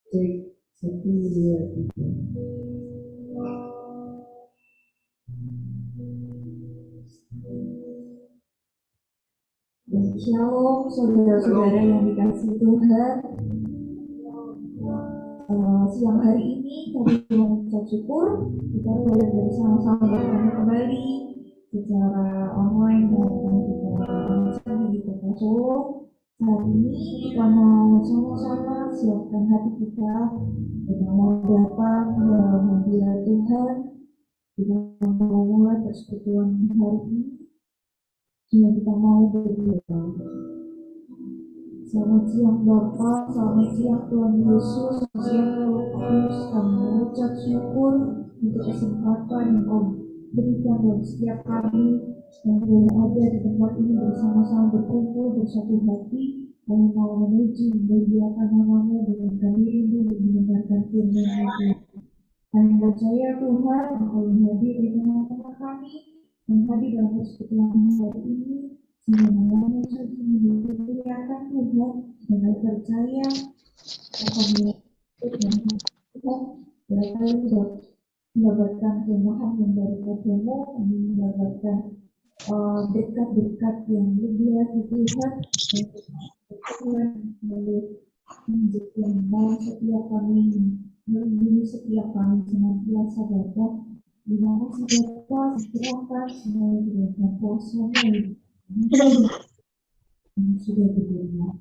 Cek, satu, dua, tiga. Shalom, saudara-saudara yang dikasihi Tuhan. Siang hari ini kami mengucap syukur kita boleh bersama-sama bertemu kembali secara online maupun secara langsung di Kota Solo. Saat ini kita mau sama-sama siapkan hati kita, kita mau datang dalam hadirat Tuhan, kita mau mulai persekutuan hari ini, dan kita mau berdoa. Selamat siang Bapak, selamat siang Tuhan Yesus, selamat siang Roh Kudus. Kami mengucap syukur untuk kesempatan yang Kau berikan bagi setiap kami yang boleh ada di tempat ini bersama-sama berkumpul bersatu hati. Kami mau menuju memuliakan nama-Mu dengan kami rindu untuk mendengarkan firman-Mu. Kami percaya Tuhan Engkau hadir di tengah-tengah kami dan hadir dalam persekutuan hari ini. Semuanya suci dimuliakan Tuhan, dan kami percaya akan melakukan Tuhan berkali mendapatkan kemahan yang daripada-Mu, mendapatkan dekat-dekat yang lebih lagi Tuhan, dan Tuhan boleh menjadikan setiap kami, melindungi setiap kami senantiasa Bapa. Terima kasih Bapa, serahkan semua dengan kuasa-Mu yang sudah berdoa.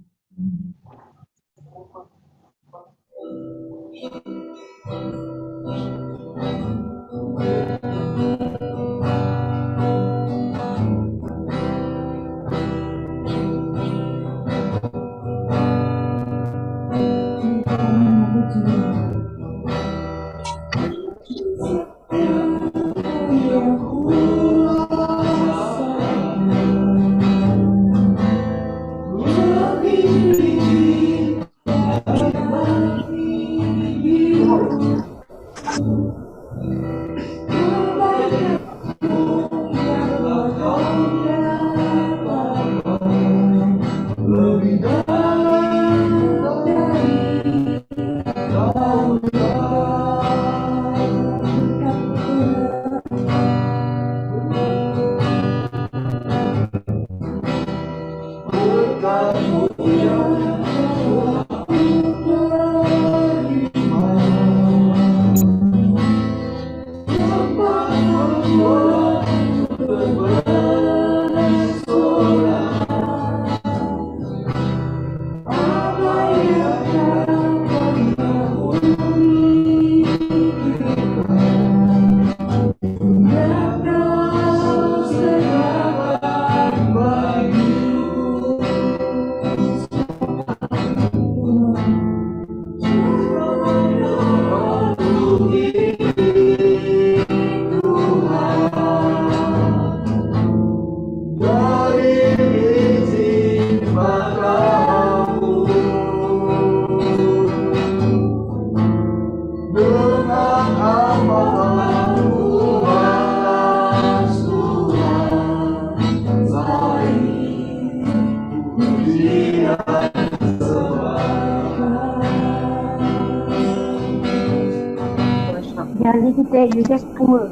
Jadi kita juga semua.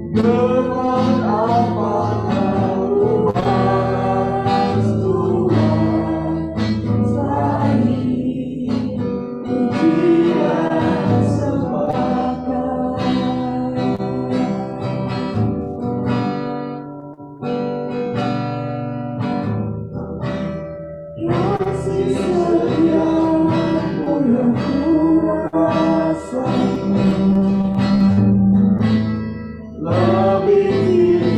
Dengan apakah ku balas Tuhan selain pujian sepakat. Kasih setiamu yang ku rasakan lebih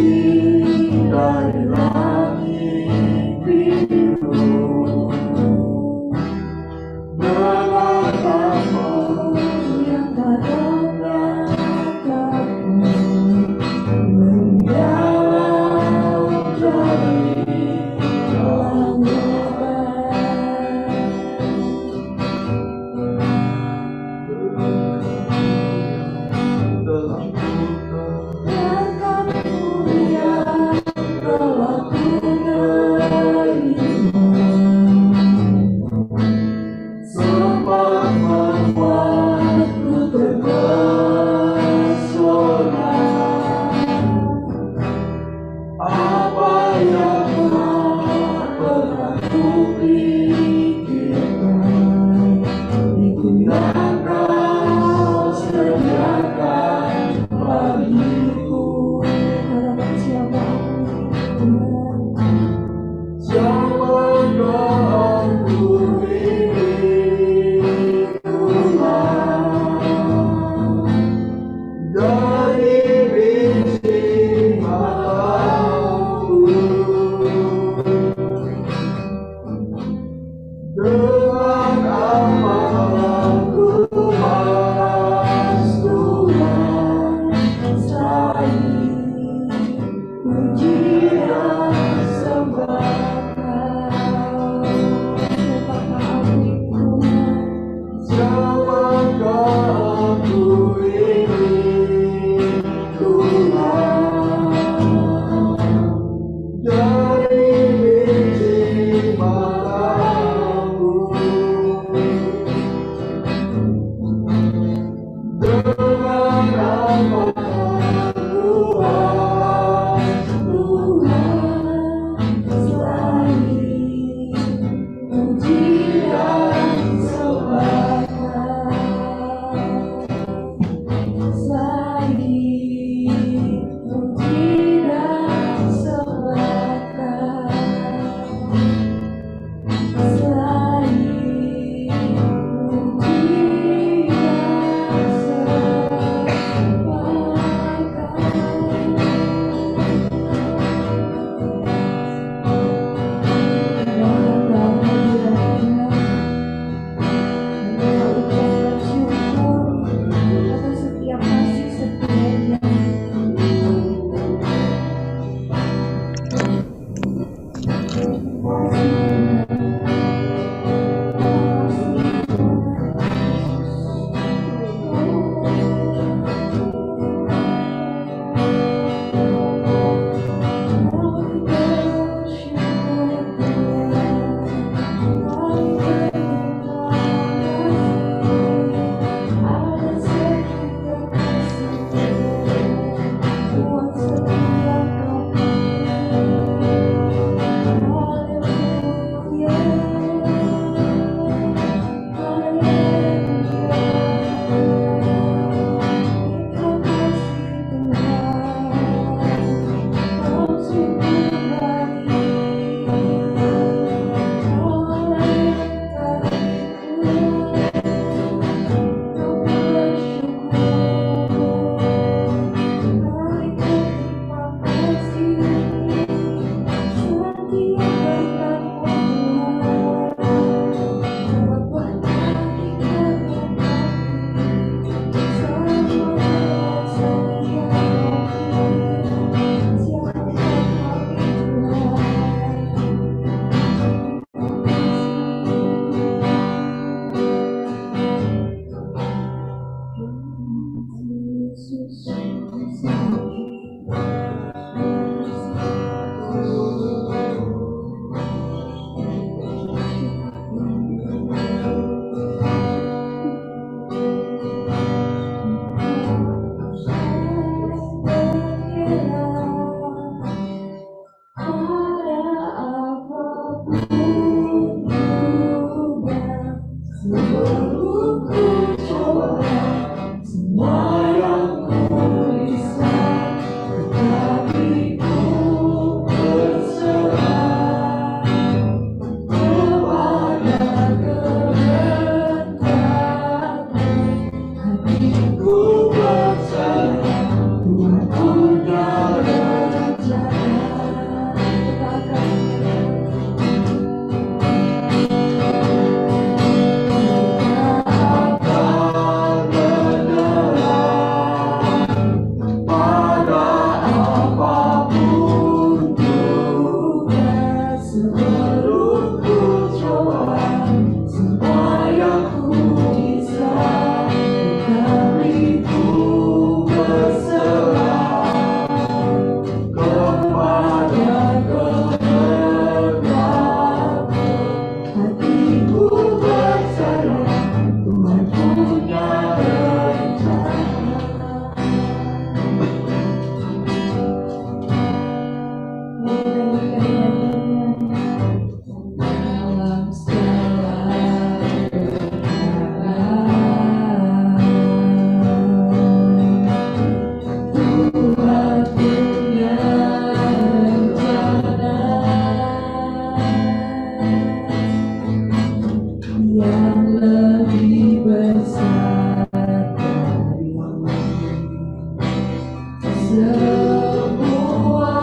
semua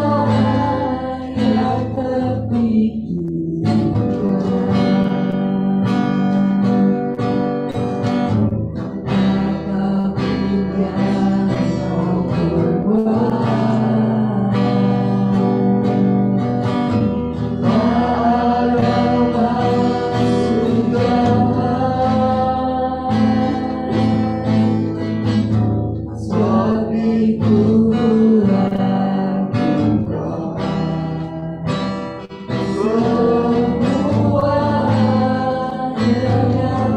yang terpikirkan. Apapun yang kau perbuat, walau masuk suamiku lakukan semua yang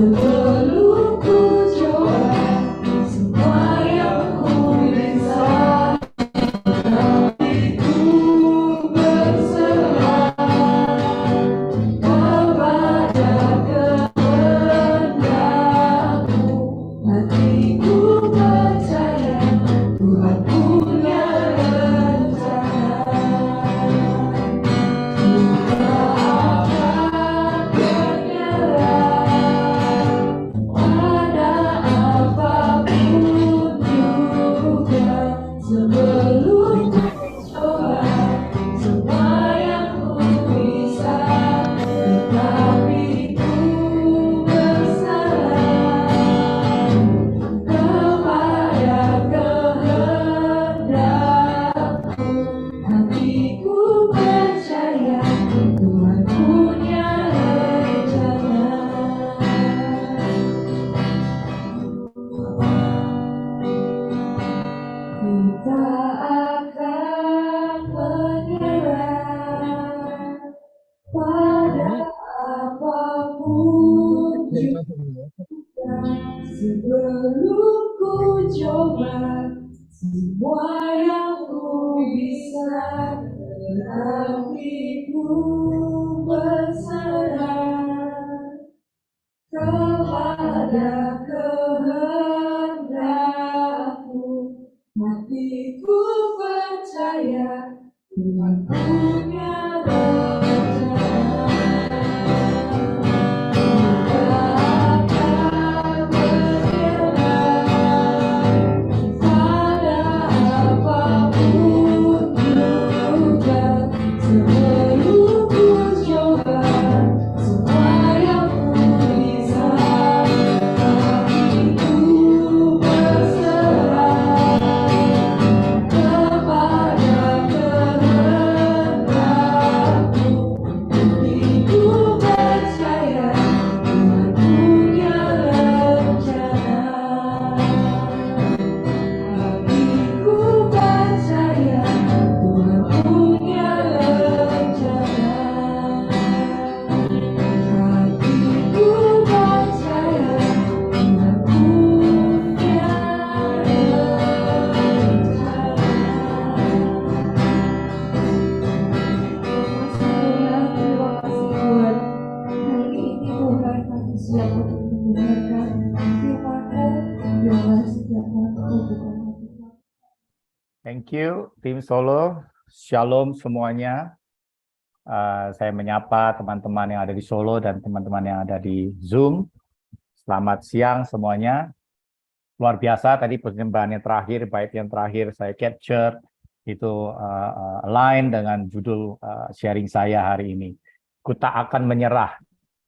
sebelum ku coba semua yang ku bisa, tapi ku berserah kepada kehendakmu. Hatiku percaya Tuhan punya rencana. Sebelum coba semua yang ku bisa, tetapi ku berserah kepada kehendakmu. Hatiku percaya Tuhan punya rencana. Kita akan menyerah pada apapun juga. Sebelum ku coba semua yang ku bisa, tetapi ku berserah kepada kehendakmu. Hatiku percaya Tuhan punya rencana. Kita akan menyerah pada apapun juga. Sebelum ku coba semua yang ku bisa, tapi ku berserah kepada kehendakmu. Hatiku percaya Tuhan punya rencana. Hatiku percaya Tuhan punya rencana. Hatiku percaya Tuhan punya rencana. Terima kasih Tuhan. Hari ini Tuhan kami siap untuk mendengarkan firman-Mu. Biarlah setiap waktu bukan hati kami. Thank you, tim Solo. Shalom semuanya. Saya menyapa teman-teman yang ada di Solo dan teman-teman yang ada di Zoom. Selamat siang semuanya. Luar biasa tadi persembahan yang terakhir, bait yang terakhir saya capture itu align dengan judul sharing saya hari ini. Ku tak akan menyerah,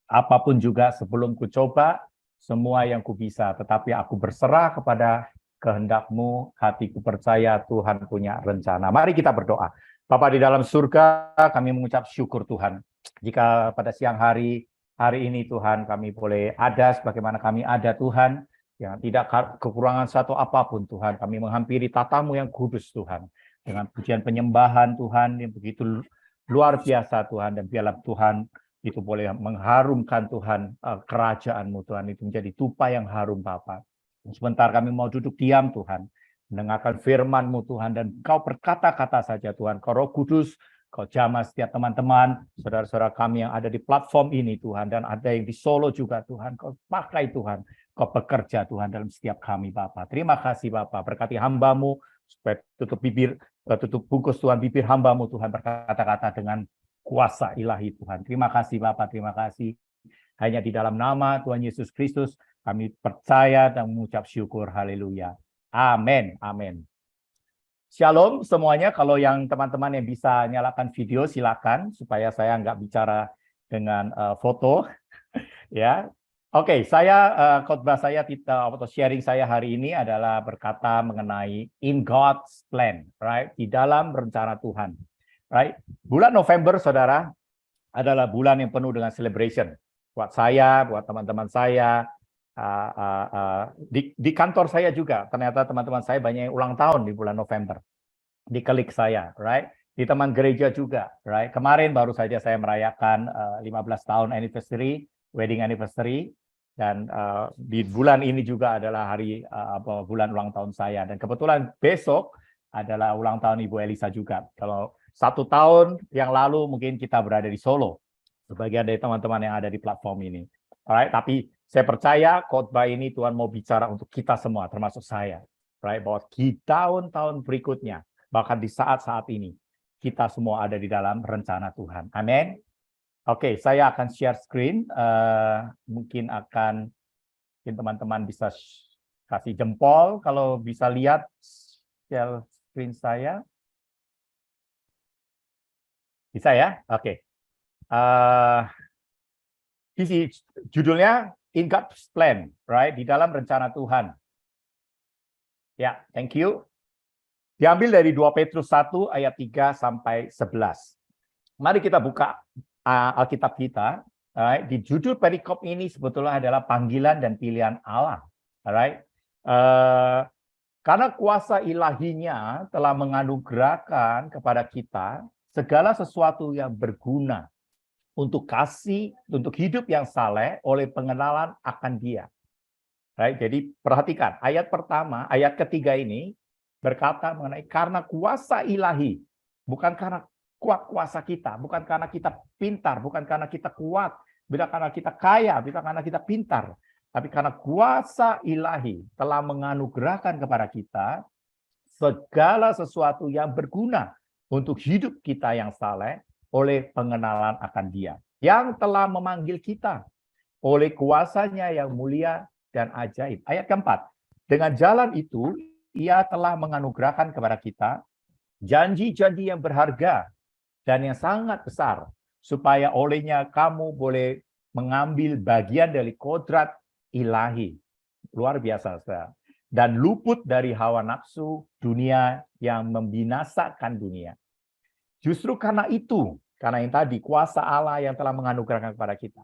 apapun juga sebelum ku coba semua yang ku bisa, tetapi aku berserah kepada kehendak-Mu. Hatiku percaya Tuhan punya rencana. Mari kita berdoa. Bapa di dalam surga, kami mengucap syukur Tuhan. Jika pada siang hari ini Tuhan kami boleh ada sebagaimana kami ada Tuhan, yang tidak kekurangan satu apapun Tuhan, kami menghampiri tata-Mu yang kudus Tuhan, dengan pujian penyembahan Tuhan yang begitu luar biasa Tuhan, dan biarlah Tuhan itu boleh mengharumkan Tuhan kerajaan-Mu Tuhan, itu menjadi tupa yang harum Bapa. Sebentar kami mau duduk diam Tuhan, mendengarkan firman-Mu Tuhan, dan Kau berkata-kata saja Tuhan. Kau Roh Kudus, Kau jamah setiap teman-teman, saudara-saudara kami yang ada di platform ini Tuhan, dan ada yang di Solo juga Tuhan. Kau pakai Tuhan, Kau bekerja Tuhan dalam setiap kami Bapa. Terima kasih Bapa, berkati hamba-Mu supaya tutup bungkus Tuhan bibir hamba-Mu Tuhan berkata-kata dengan kuasa ilahi Tuhan. Terima kasih Bapak, terima kasih. Hanya di dalam nama Tuhan Yesus Kristus kami percaya dan mengucap syukur. Haleluya. Amin. Amin. Shalom semuanya. Kalau yang teman-teman yang bisa nyalakan video silakan supaya saya nggak bicara dengan foto. Ya. Oke, khotbah saya atau sharing saya hari ini adalah berkata mengenai in God's plan, right? Di dalam rencana Tuhan. Right? Bulan November Saudara adalah bulan yang penuh dengan celebration. Buat saya, buat teman-teman saya, di kantor saya juga, ternyata teman-teman saya banyak yang ulang tahun di bulan November. Di klik saya, right? Di teman gereja juga, right? Kemarin baru saja saya merayakan 15 tahun anniversary, wedding anniversary, dan di bulan ini juga adalah bulan ulang tahun saya. Dan kebetulan besok adalah ulang tahun Ibu Elisa juga. Kalau 1 tahun yang lalu mungkin kita berada di Solo, sebagian dari teman-teman yang ada di platform ini. Alright, tapi saya percaya khotbah ini Tuhan mau bicara untuk kita semua, termasuk saya. Right, bahwa di tahun-tahun berikutnya, bahkan di saat-saat ini, kita semua ada di dalam rencana Tuhan. Amin. Oke, saya akan share screen. Mungkin teman-teman bisa kasih jempol kalau bisa lihat share screen saya. Bisa ya? Oke. Judulnya In God's Plan, right? Di dalam rencana Tuhan. Ya, thank you. Diambil dari 2 Petrus 1 ayat 3 sampai 11. Mari kita buka Alkitab kita. Alright. Di judul perikop ini sebetulnya adalah panggilan dan pilihan Allah. Alright. Karena kuasa ilahinya telah menganugerahkan kepada kita segala sesuatu yang berguna untuk hidup yang saleh oleh pengenalan akan Dia. Right? Jadi perhatikan ayat pertama, ayat ketiga ini berkata mengenai karena kuasa ilahi, bukan karena kuasa kita, bukan karena kita pintar, bukan karena kita kuat, bukan karena kita kaya, bukan karena kita pintar, tapi karena kuasa ilahi telah menganugerahkan kepada kita segala sesuatu yang berguna untuk hidup kita yang saleh oleh pengenalan akan Dia, yang telah memanggil kita oleh kuasanya yang mulia dan ajaib. Ayat keempat, dengan jalan itu Ia telah menganugerahkan kepada kita janji-janji yang berharga dan yang sangat besar, supaya olehnya kamu boleh mengambil bagian dari kodrat ilahi. Luar biasa, saudara. Dan luput dari hawa nafsu dunia yang membinasakan dunia. Justru karena itu, karena yang tadi, kuasa Allah yang telah menganugerahkan kepada kita,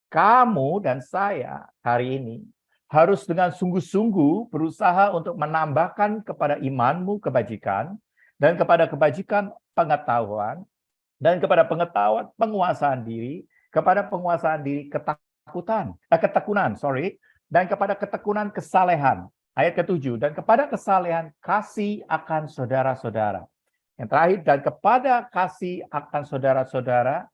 kamu dan saya hari ini harus dengan sungguh-sungguh berusaha untuk menambahkan kepada imanmu kebajikan, dan kepada kebajikan pengetahuan, dan kepada pengetahuan penguasaan diri, kepada penguasaan diri ketekunan, dan kepada ketekunan kesalehan. Ayat ke-7, dan kepada kesalehan kasih akan saudara-saudara. Yang terakhir, dan kepada kasih akan saudara-saudara,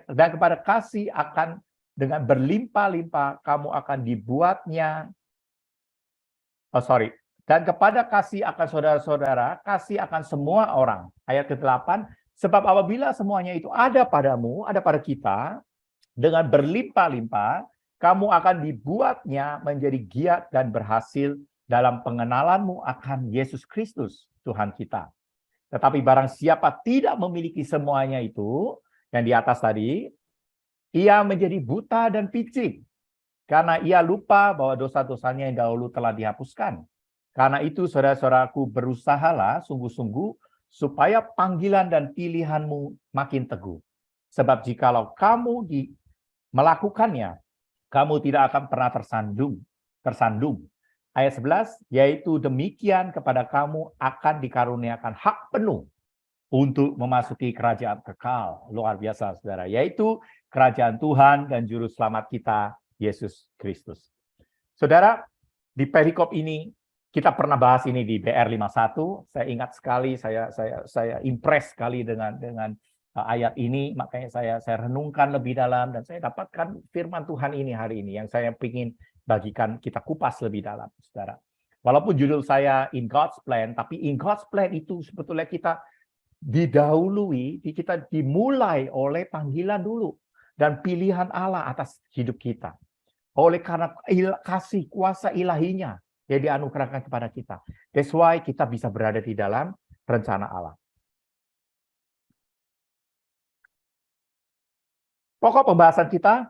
dan kepada kasih akan dengan berlimpah-limpah kamu akan dibuatnya. Dan kepada kasih akan saudara-saudara, kasih akan semua orang. Ayat ke-8, sebab apabila semuanya itu ada padamu, ada pada kita, dengan berlimpah-limpah, kamu akan dibuatnya menjadi giat dan berhasil dalam pengenalanmu akan Yesus Kristus, Tuhan kita. Tetapi barang siapa tidak memiliki semuanya itu, yang di atas tadi, ia menjadi buta dan picik, karena ia lupa bahwa dosa-dosanya yang dahulu telah dihapuskan. Karena itu, saudara-saudaraku, berusahalah sungguh-sungguh supaya panggilan dan pilihanmu makin teguh. Sebab jikalau kamu melakukannya, kamu tidak akan pernah tersandung. Ayat 11, yaitu demikian kepada kamu akan dikaruniakan hak penuh untuk memasuki kerajaan kekal. Luar biasa, saudara. Yaitu kerajaan Tuhan dan Juru Selamat kita, Yesus Kristus. Saudara, di perikop ini, kita pernah bahas ini di BR51. Saya ingat sekali, saya impress sekali dengan ayat ini. Makanya saya renungkan lebih dalam, dan saya dapatkan firman Tuhan ini hari ini, yang saya ingin bagikan kita kupas lebih dalam, saudara. Walaupun judul saya In God's Plan, tapi in God's Plan itu sebetulnya kita didahului, kita dimulai oleh panggilan dulu dan pilihan Allah atas hidup kita. Oleh karena kasih kuasa ilahinya yang dianugerahkan kepada kita. That's why kita bisa berada di dalam rencana Allah. Pokok pembahasan kita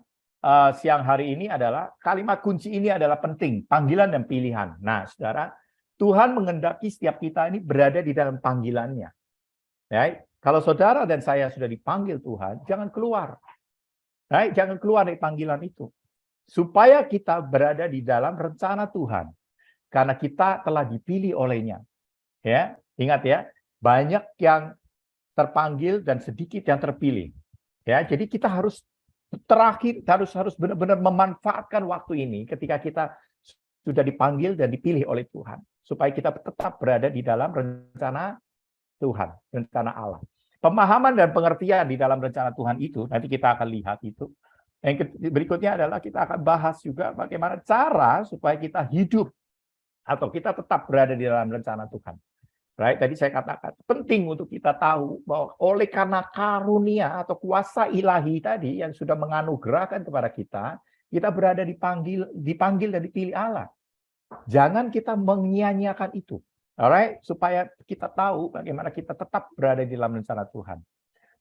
siang hari ini adalah kalimat kunci ini adalah penting, panggilan dan pilihan. Nah, saudara, Tuhan menghendaki setiap kita ini berada di dalam panggilannya. Ya, kalau saudara dan saya sudah dipanggil Tuhan, jangan keluar. Ya, jangan keluar dari panggilan itu. Supaya kita berada di dalam rencana Tuhan. Karena kita telah dipilih olehnya. Ya, ingat ya, banyak yang terpanggil dan sedikit yang terpilih. Ya, jadi kita harus harus benar-benar memanfaatkan waktu ini ketika kita sudah dipanggil dan dipilih oleh Tuhan supaya kita tetap berada di dalam rencana Tuhan, rencana Allah. Pemahaman dan pengertian di dalam rencana Tuhan itu nanti kita akan lihat itu. Yang berikutnya adalah kita akan bahas juga bagaimana cara supaya kita hidup atau kita tetap berada di dalam rencana Tuhan. Right? Tadi saya katakan penting untuk kita tahu bahwa oleh karena karunia atau kuasa ilahi tadi yang sudah menganugerahkan kepada kita berada dipanggil dan dipilih Allah. Jangan kita menyia-nyiakan itu. Alright? Supaya kita tahu bagaimana kita tetap berada di dalam rencana Tuhan.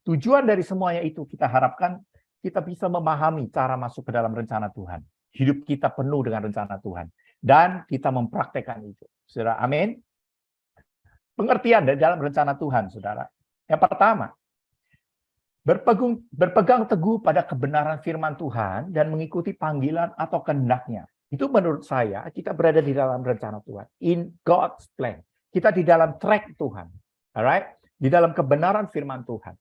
Tujuan dari semuanya itu kita harapkan kita bisa memahami cara masuk ke dalam rencana Tuhan. Hidup kita penuh dengan rencana Tuhan dan kita mempraktekkan itu. Saudara, amin. Pengertian dari dalam rencana Tuhan, saudara. Yang pertama, berpegang teguh pada kebenaran firman Tuhan dan mengikuti panggilan atau kehendak-Nya. Itu menurut saya, kita berada di dalam rencana Tuhan. In God's plan. Kita di dalam track Tuhan. Alright? Di dalam kebenaran firman Tuhan.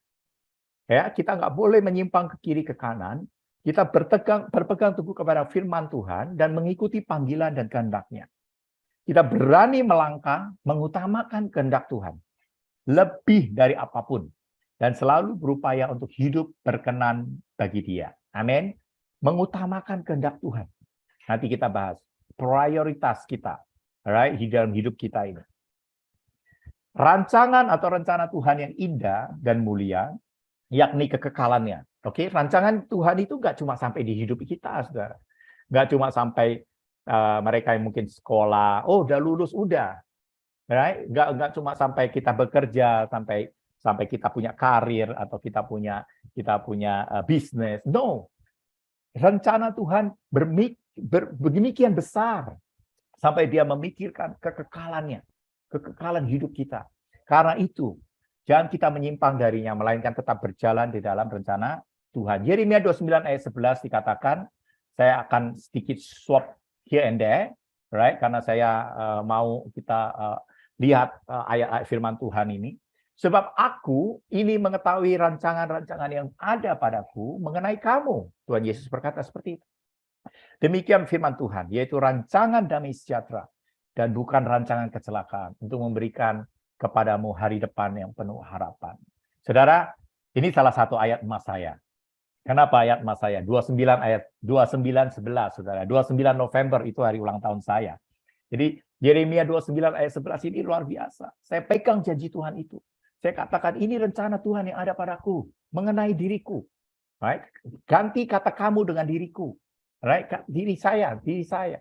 Ya, kita nggak boleh menyimpang ke kiri ke kanan. Kita berpegang teguh kepada firman Tuhan dan mengikuti panggilan dan kehendak-Nya. Kita berani melangkah, mengutamakan kehendak Tuhan. Lebih dari apapun. Dan selalu berupaya untuk hidup berkenan bagi Dia. Amin. Mengutamakan kehendak Tuhan. Nanti kita bahas. Prioritas kita. Alright, di dalam hidup kita ini. Rancangan atau rencana Tuhan yang indah dan mulia, yakni kekekalannya. Oke, rancangan Tuhan itu nggak cuma sampai di hidup kita, saudara. Nggak cuma sampai mereka yang mungkin sekolah, oh udah lulus, udah. Right? Nggak cuma sampai kita bekerja, sampai kita punya karir, atau kita punya bisnis. No. Rencana Tuhan demikian besar, sampai Dia memikirkan kekekalannya, kekekalan hidup kita. Karena itu, jangan kita menyimpang darinya, melainkan tetap berjalan di dalam rencana Tuhan. Yeremia 29 ayat 11 dikatakan, saya akan sedikit swap here and there, right? Karena saya mau kita lihat ayat-ayat firman Tuhan ini. Sebab aku ini mengetahui rancangan-rancangan yang ada padaku mengenai kamu. Tuhan Yesus berkata seperti itu. Demikian firman Tuhan, yaitu rancangan damai sejahtera dan bukan rancangan kecelakaan untuk memberikan kepadamu hari depan yang penuh harapan. Saudara, ini salah satu ayat emas saya. Kenapa ayat emas saya? 29 11, saudara. 29 November itu hari ulang tahun saya. Jadi Yeremia 29 ayat 11 ini luar biasa. Saya pegang janji Tuhan itu. Saya katakan ini rencana Tuhan yang ada padaku mengenai diriku. Right? Ganti kata kamu dengan diriku. Right? Diri saya.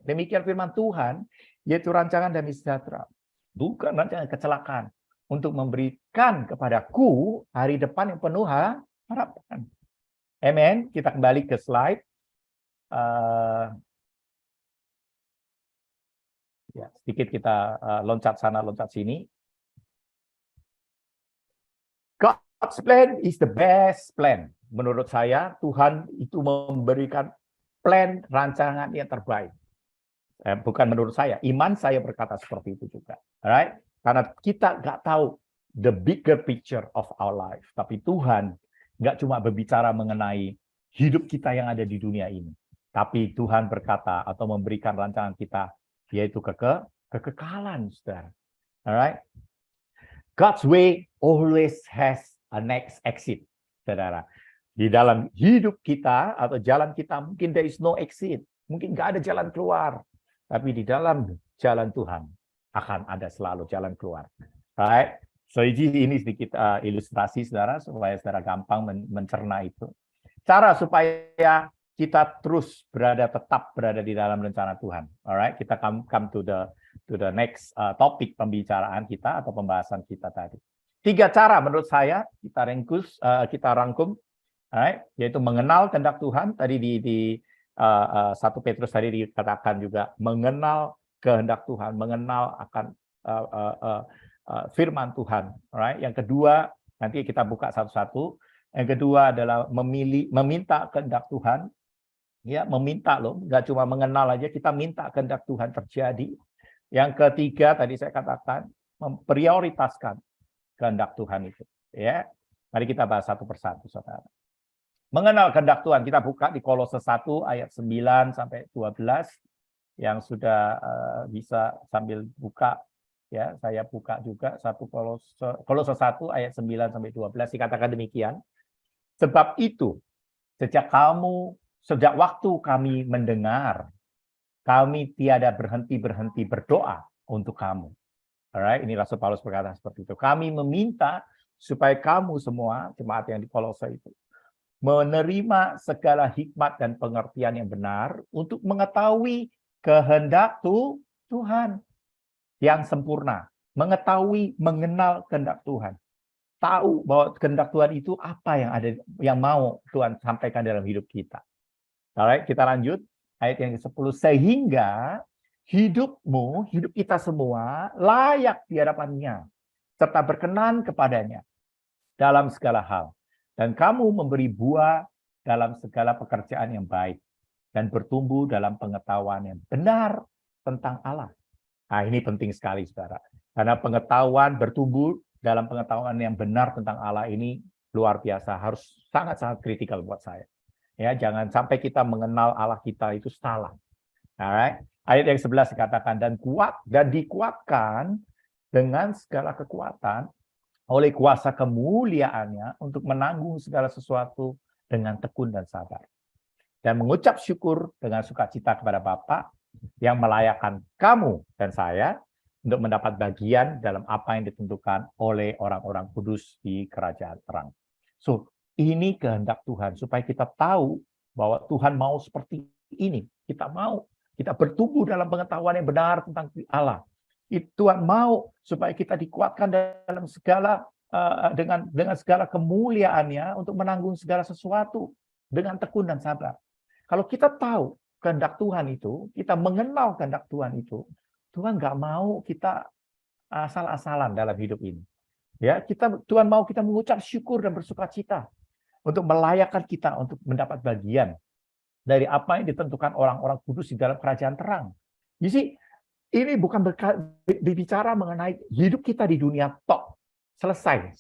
Demikian firman Tuhan, yaitu rancangan damai sejahtera. Bukan rancangan kecelakaan. Untuk memberikan kepadaku hari depan yang penuh harapan. Amen. Kita kembali ke slide. Ya, sedikit kita loncat sana, loncat sini. God's plan is the best plan. Menurut saya, Tuhan itu memberikan plan rancangan yang terbaik. Bukan menurut saya, iman saya berkata seperti itu juga. Alright? Karena kita nggak tahu the bigger picture of our life. Tapi Tuhan nggak cuma berbicara mengenai hidup kita yang ada di dunia ini. Tapi Tuhan berkata atau memberikan rancangan kita, yaitu kekekalan, saudara. Alright? God's way always has a next exit, saudara. Di dalam hidup kita atau jalan kita, mungkin there is no exit. Mungkin nggak ada jalan keluar. Tapi di dalam jalan Tuhan, akan ada selalu jalan keluar. Right? So ini sedikit ilustrasi saudara supaya saudara gampang mencerna itu. Cara supaya kita terus tetap berada di dalam rencana Tuhan. Alright, kita come to the next topik pembicaraan kita atau pembahasan kita tadi. 3 cara menurut saya kita rangkum, alright, yaitu mengenal kehendak Tuhan. Tadi di 1 Petrus tadi dikatakan juga mengenal kehendak Tuhan, mengenal akan firman Tuhan. Alright. Yang kedua, nanti kita buka satu-satu. Yang kedua adalah meminta kehendak Tuhan. Ya, meminta loh, nggak cuma mengenal aja, kita minta kehendak Tuhan terjadi. Yang ketiga tadi saya katakan memprioritaskan kehendak Tuhan itu. Ya, mari kita bahas satu persatu, saudara. Mengenal kehendak Tuhan, kita buka di Kolose 1 ayat 9 sampai 12 yang sudah bisa sambil buka. Ya, saya buka juga Kolose 1 ayat 9 sampai 12 dikatakan demikian. Sebab itu sejak waktu kami mendengar, kami tiada berhenti berdoa untuk kamu. Alright, ini Rasul Paulus berkata seperti itu. Kami meminta supaya kamu semua jemaat yang di Kolose itu menerima segala hikmat dan pengertian yang benar untuk mengetahui kehendak Tuhan yang sempurna, mengenal kehendak Tuhan, tahu bahwa kehendak Tuhan itu apa yang mau Tuhan sampaikan dalam hidup kita. Alright, kita lanjut ayat yang ke-10, sehingga hidup kita semua layak di hadapan-Nya serta berkenan kepadanya dalam segala hal, dan kamu memberi buah dalam segala pekerjaan yang baik dan bertumbuh dalam pengetahuan yang benar tentang Allah. Nah, ini penting sekali, saudara. Karena bertumbuh dalam pengetahuan yang benar tentang Allah ini luar biasa, harus sangat-sangat kritikal buat saya. Ya, jangan sampai kita mengenal Allah kita itu salah. Alright. Ayat yang 11 dikatakan dan dikuatkan dengan segala kekuatan oleh kuasa kemuliaannya untuk menanggung segala sesuatu dengan tekun dan sabar. Dan mengucap syukur dengan sukacita kepada Bapa yang melayakkan kamu dan saya untuk mendapat bagian dalam apa yang ditentukan oleh orang-orang kudus di kerajaan terang. So, ini kehendak Tuhan, supaya kita tahu bahwa Tuhan mau seperti ini. Kita bertumbuh dalam pengetahuan yang benar tentang Allah. Tuhan mau supaya kita dikuatkan dalam segala dengan segala kemuliaannya untuk menanggung segala sesuatu dengan tekun dan sabar. Kalau kita tahu kehendak Tuhan itu, kita mengenal kehendak Tuhan itu, Tuhan nggak mau kita asal-asalan dalam hidup ini. Ya, Tuhan mau kita mengucap syukur dan bersukacita untuk melayakkan kita untuk mendapat bagian dari apa yang ditentukan orang-orang kudus di dalam kerajaan terang. Jadi ini bukan berbicara mengenai hidup kita di dunia tok. Selesai.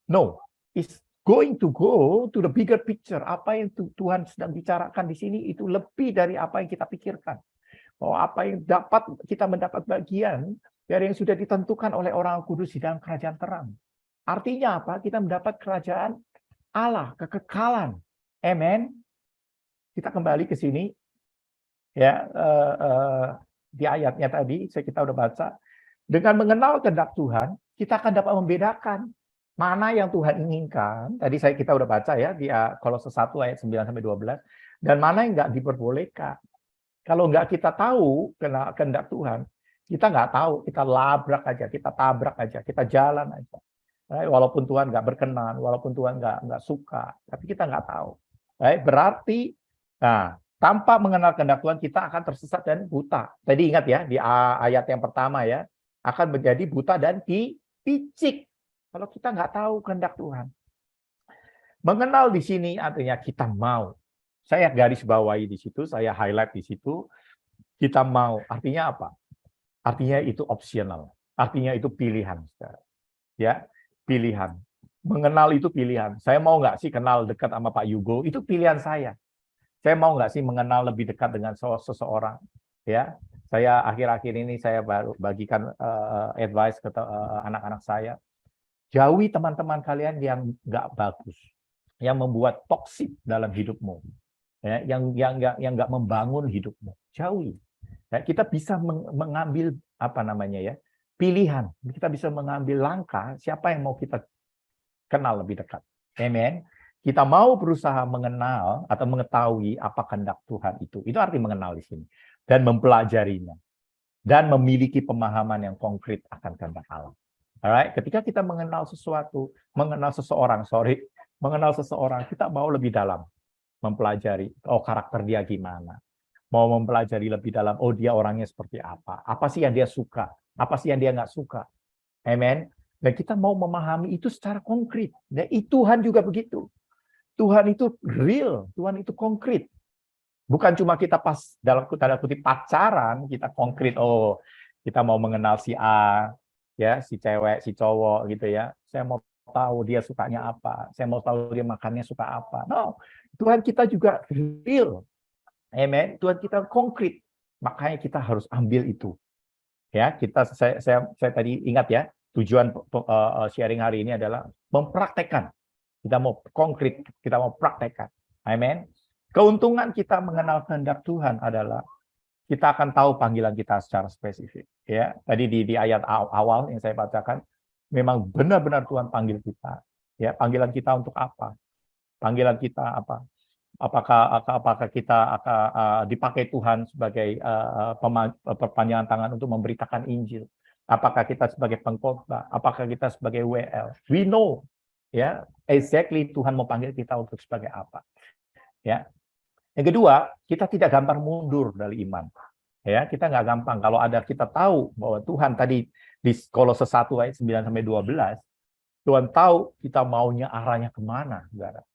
No, it's going to go to the bigger picture. Apa yang Tuhan sedang bicarakan di sini itu lebih dari apa yang kita pikirkan. Bahwa apa yang kita mendapat bagian dari yang sudah ditentukan oleh orang kudus di dalam kerajaan terang. Artinya apa? Kita mendapat kerajaan Allah, kekekalan. Amen. Kita kembali ke sini. Ya, di ayatnya tadi kita udah baca. Dengan mengenal kehendak Tuhan, kita akan dapat membedakan mana yang Tuhan inginkan. Tadi kita udah baca ya di Kolose 1 ayat 9 sampai 12, dan mana yang nggak diperbolehkan. Kalau nggak kita tahu kehendak Tuhan, kita nggak tahu, kita labrak aja, kita tabrak aja, kita jalan aja. Walaupun Tuhan nggak berkenan, walaupun Tuhan nggak suka, tapi kita nggak tahu. Berarti, tanpa mengenal kehendak Tuhan, kita akan tersesat dan buta. Tadi ingat ya, di ayat yang pertama ya, akan menjadi buta dan picik. Kalau kita nggak tahu kehendak Tuhan. Mengenal di sini artinya kita mau. Saya garis bawahi di situ, saya highlight di situ. Kita mau. Artinya apa? Artinya itu optional. Artinya itu pilihan. Ya, pilihan. Mengenal itu pilihan. Saya mau nggak sih kenal dekat sama Pak Yugo? Itu pilihan saya. Saya mau nggak sih mengenal lebih dekat dengan seseorang? Ya, saya akhir-akhir ini saya baru bagikan advice ke anak-anak saya. Jauhi teman-teman kalian yang nggak bagus, yang membuat toksik dalam hidupmu, ya, yang nggak membangun hidupmu. Jauhi. Ya, kita bisa mengambil apa namanya ya, pilihan. Kita bisa mengambil langkah siapa yang mau kita kenal lebih dekat. Amen. Kita mau berusaha mengenal atau mengetahui apa kehendak Tuhan itu. Itu arti mengenal di sini. Dan mempelajarinya. Dan memiliki pemahaman yang konkret akan kehendak Allah. Alright, ketika kita mengenal sesuatu, mengenal seseorang, kita mau lebih dalam mempelajari, oh karakter dia gimana. Mau mempelajari lebih dalam, oh dia orangnya seperti apa sih yang dia suka, apa sih yang dia nggak suka. Amen. Dan kita mau memahami itu secara konkret. Dan Tuhan juga begitu. Tuhan itu real, Tuhan itu konkret. Bukan cuma kita pas dalam tanda kutip pacaran, kita konkret, oh kita mau mengenal si A, ya si cewek, si cowok gitu ya. Saya mau tahu dia sukanya apa, saya mau tahu dia makannya suka apa. No, Tuhan kita juga real. Amen. Tuhan kita konkret. Makanya kita harus ambil itu. Ya, saya tadi ingat ya, tujuan sharing hari ini adalah mempraktekkan. Kita mau konkret, kita mau praktekkan. Amen. Keuntungan kita mengenal kehendak Tuhan adalah kita akan tahu panggilan kita secara spesifik. Ya, tadi di ayat awal yang saya bacakan, memang benar-benar Tuhan panggil kita. Ya, panggilan kita untuk apa? Panggilan kita apa? Apakah kita akan dipakai Tuhan sebagai perpanjangan tangan untuk memberitakan Injil? Apakah kita sebagai pengkhotbah? Apakah kita sebagai WL? We know, ya, exactly Tuhan mau panggil kita untuk sebagai apa. Ya. Yang kedua, kita tidak gampang mundur dari iman. Ya, kita nggak gampang. Kalau ada kita tahu bahwa Tuhan tadi di Kolose 1 ayat 9-12, Tuhan tahu kita maunya arahnya kemana, saudara.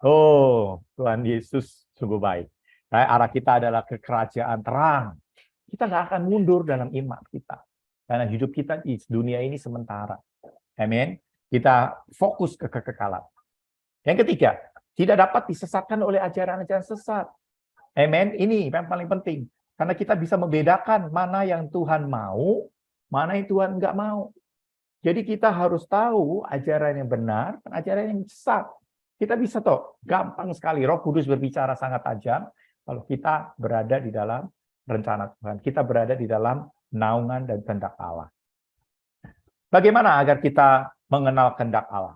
Oh, Tuhan Yesus sungguh baik. Arah kita adalah ke kerajaan terang. Kita nggak akan mundur dalam iman kita. Karena hidup kita di dunia ini sementara. Amin. Kita fokus ke kekekalan. Yang ketiga, tidak dapat disesatkan oleh ajaran-ajaran sesat. Amin. Ini yang paling penting. Karena kita bisa membedakan mana yang Tuhan mau, mana yang Tuhan nggak mau. Jadi kita harus tahu ajaran yang benar dan ajaran yang sesat. Kita bisa toh, gampang sekali. Roh Kudus berbicara sangat tajam kalau kita berada di dalam rencana Tuhan. Kita berada di dalam naungan dan kehendak Allah. Bagaimana agar kita mengenal kehendak Allah?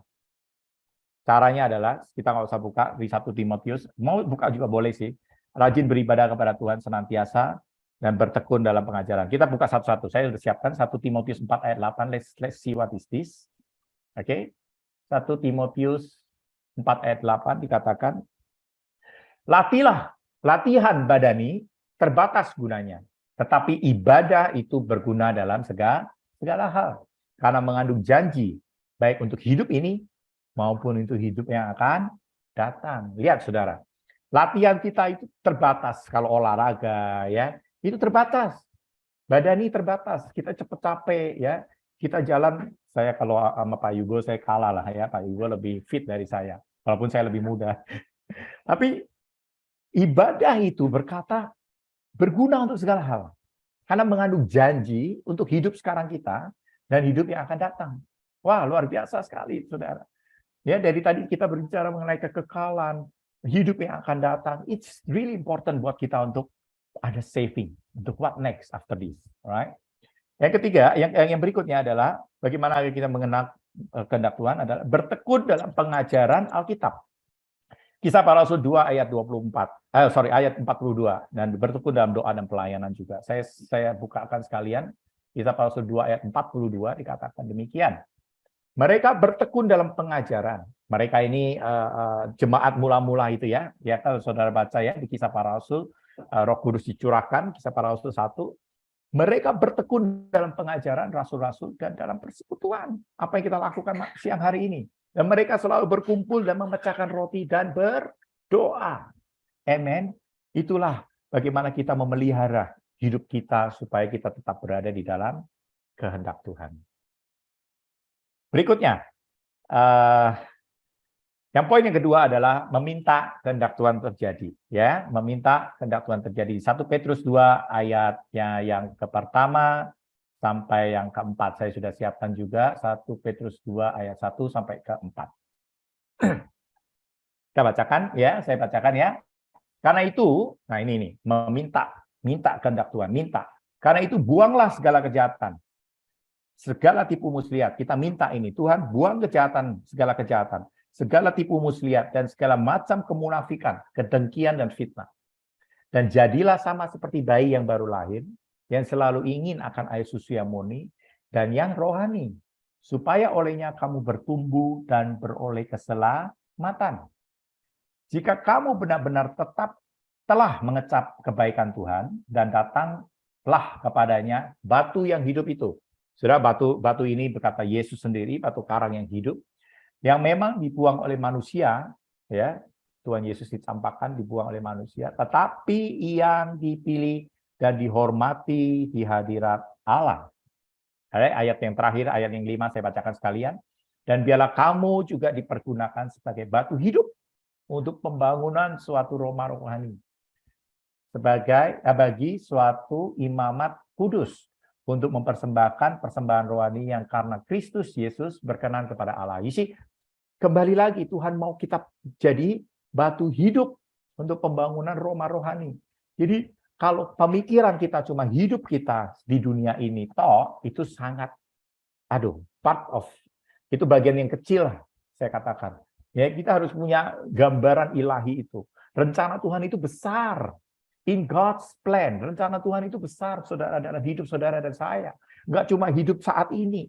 Caranya adalah, kita nggak usah buka di 1 Timotius. Mau buka juga boleh sih. Rajin beribadah kepada Tuhan senantiasa dan bertekun dalam pengajaran. Kita buka satu-satu. Saya sudah siapkan 1 Timotius 4 ayat 8. Let's see what is this. Oke. 1 Timotius 4 ayat 8 dikatakan, latihan badani terbatas gunanya, tetapi ibadah itu berguna dalam segala hal, karena mengandung janji, baik untuk hidup ini, maupun untuk hidup yang akan datang. Lihat saudara, latihan kita itu terbatas, kalau olahraga ya, itu terbatas. Badani terbatas, kita cepat capek ya, kita jalan. Saya kalau sama Pak Yugo saya kalah lah ya, Pak Yugo lebih fit dari saya, walaupun saya lebih muda. Tapi ibadah itu berkata berguna untuk segala hal, karena mengandung janji untuk hidup sekarang kita dan hidup yang akan datang. Wah, luar biasa sekali, saudara. Ya, dari tadi kita berbicara mengenai kekekalan, hidup yang akan datang. It's really important buat kita untuk ada saving untuk what next after this, right? Yang ketiga, yang berikutnya adalah bagaimana kita mengenal kehendak Tuhan adalah bertekun dalam pengajaran Alkitab. Kisah Para Rasul 2 ayat 42 dan bertekun dalam doa dan pelayanan juga. Saya bukakan sekalian. Kisah Para Rasul 2 ayat 42 dikatakan demikian. Mereka bertekun dalam pengajaran. Mereka ini jemaat mula-mula itu ya. Ya kalau saudara baca ya di Kisah Para Rasul, Roh Kudus dicurahkan, Kisah Para Rasul 1. Mereka bertekun dalam pengajaran rasul-rasul dan dalam persekutuan. Apa yang kita lakukan siang hari ini. Dan mereka selalu berkumpul dan memecahkan roti dan berdoa. Amen. Itulah bagaimana kita memelihara hidup kita supaya kita tetap berada di dalam kehendak Tuhan. Berikutnya, yang poin yang kedua adalah meminta kehendak Tuhan terjadi. Ya, meminta kehendak Tuhan terjadi. 1 Petrus 2 ayatnya yang pertama sampai yang keempat. Saya sudah siapkan juga 1 Petrus 2 ayat 1 sampai keempat. Kita bacakan ya, saya bacakan ya. Karena itu, nah ini nih, meminta Minta kehendak Tuhan, minta. Karena itu buanglah segala kejahatan. Segala tipu muslihat. Kita minta ini, Tuhan buang kejahatan, segala kejahatan. Segala tipu muslihat dan segala macam kemunafikan, kedengkian dan fitnah. Dan jadilah sama seperti bayi yang baru lahir, yang selalu ingin akan air susu yang murni, dan yang rohani, supaya olehnya kamu bertumbuh dan beroleh keselamatan. Jika kamu benar-benar tetap telah mengecap kebaikan Tuhan dan datanglah kepadanya batu yang hidup itu. Saudara, batu ini berkata Yesus sendiri, batu karang yang hidup, yang memang dibuang oleh manusia, ya, Tuhan Yesus dicampakkan, dibuang oleh manusia, tetapi yang dipilih dan dihormati di hadirat Allah. Ayat yang terakhir, ayat yang 5 saya bacakan sekalian. Dan biarlah kamu juga dipergunakan sebagai batu hidup untuk pembangunan suatu rumah rohani, bagi suatu imamat kudus, untuk mempersembahkan persembahan rohani yang karena Kristus Yesus berkenan kepada Allah. Isi kembali lagi, Tuhan mau kita jadi batu hidup untuk pembangunan rumah rohani. Jadi kalau pemikiran kita cuma hidup kita di dunia ini, itu sangat, part of, itu bagian yang kecil, saya katakan. Ya, kita harus punya gambaran ilahi itu. Rencana Tuhan itu besar. In God's plan, rencana Tuhan itu besar, saudara, dalam hidup saudara dan saya. Enggak cuma hidup saat ini,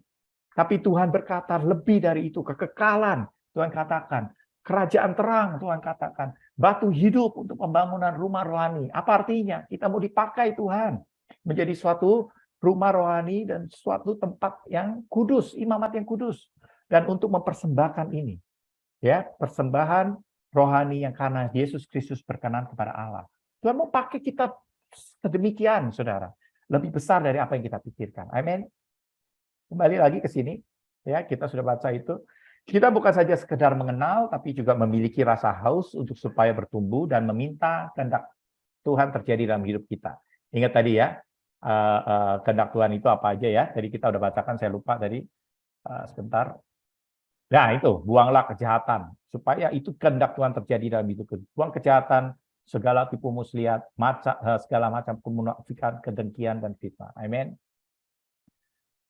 tapi Tuhan berkata lebih dari itu, kekekalan. Tuhan katakan, kerajaan terang, Tuhan katakan, batu hidup untuk pembangunan rumah rohani. Apa artinya? Kita mau dipakai Tuhan menjadi suatu rumah rohani dan suatu tempat yang kudus, imamat yang kudus. Dan untuk mempersembahkan ini, ya, persembahan rohani yang karena Yesus Kristus berkenan kepada Allah. Tuhan mau pakai kita sedemikian, saudara. Lebih besar dari apa yang kita pikirkan. Amin. Kembali lagi ke sini. Ya, kita sudah baca itu. Kita bukan saja sekedar mengenal, tapi juga memiliki rasa haus untuk supaya bertumbuh dan meminta kehendak Tuhan terjadi dalam hidup kita. Ingat tadi ya, kehendak Tuhan itu apa aja ya. Tadi kita udah bacakan, saya lupa tadi. Sebentar. Nah itu, buanglah kejahatan. Supaya itu kehendak Tuhan terjadi dalam hidup kita. Buang kejahatan, segala tipu muslihat, segala macam kemunafikan, kedengkian, dan fitnah. Amin.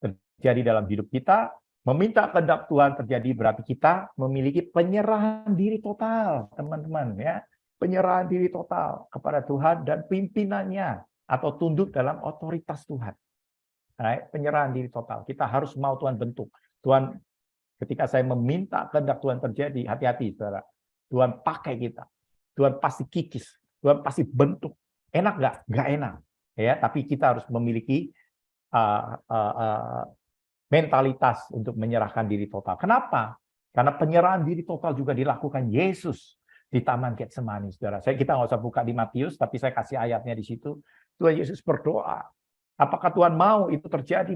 Terjadi dalam hidup kita, meminta kehendak Tuhan terjadi berarti kita memiliki penyerahan diri total, teman-teman, ya, penyerahan diri total kepada Tuhan dan pimpinannya atau tunduk dalam otoritas Tuhan. Penyerahan diri total. Kita harus mau Tuhan bentuk. Tuhan, ketika saya meminta kehendak Tuhan terjadi, hati-hati, saudara. Tuhan pakai kita. Tuhan pasti kikis, Tuhan pasti bentuk. Enak nggak? Nggak enak. Ya, tapi kita harus memiliki mentalitas untuk menyerahkan diri total. Kenapa? Karena penyerahan diri total juga dilakukan Yesus di Taman Getsemani, saudara. Kita nggak usah buka di Matius, tapi saya kasih ayatnya di situ. Tuhan Yesus berdoa. Apakah Tuhan mau itu terjadi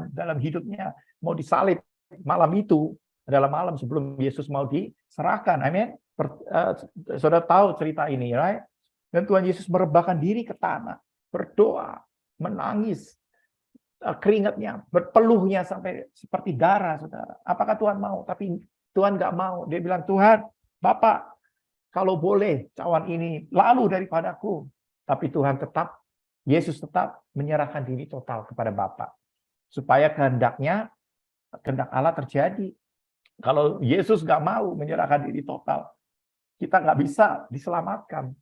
dalam hidupnya? Mau disalib malam itu, adalah malam sebelum Yesus mau diserahkan. Amin. Saudara tahu cerita ini, right? Dan Tuhan Yesus merebahkan diri ke tanah, berdoa, menangis, keringatnya, berpeluhnya sampai seperti darah, saudara. Apakah Tuhan mau? Tapi Tuhan nggak mau. Dia bilang, Tuhan, Bapak, kalau boleh cawan ini lalu daripadaku. Tapi Tuhan tetap, Yesus tetap menyerahkan diri total kepada Bapa, supaya kehendak Allah terjadi. Kalau Yesus nggak mau menyerahkan diri total, kita nggak bisa diselamatkan.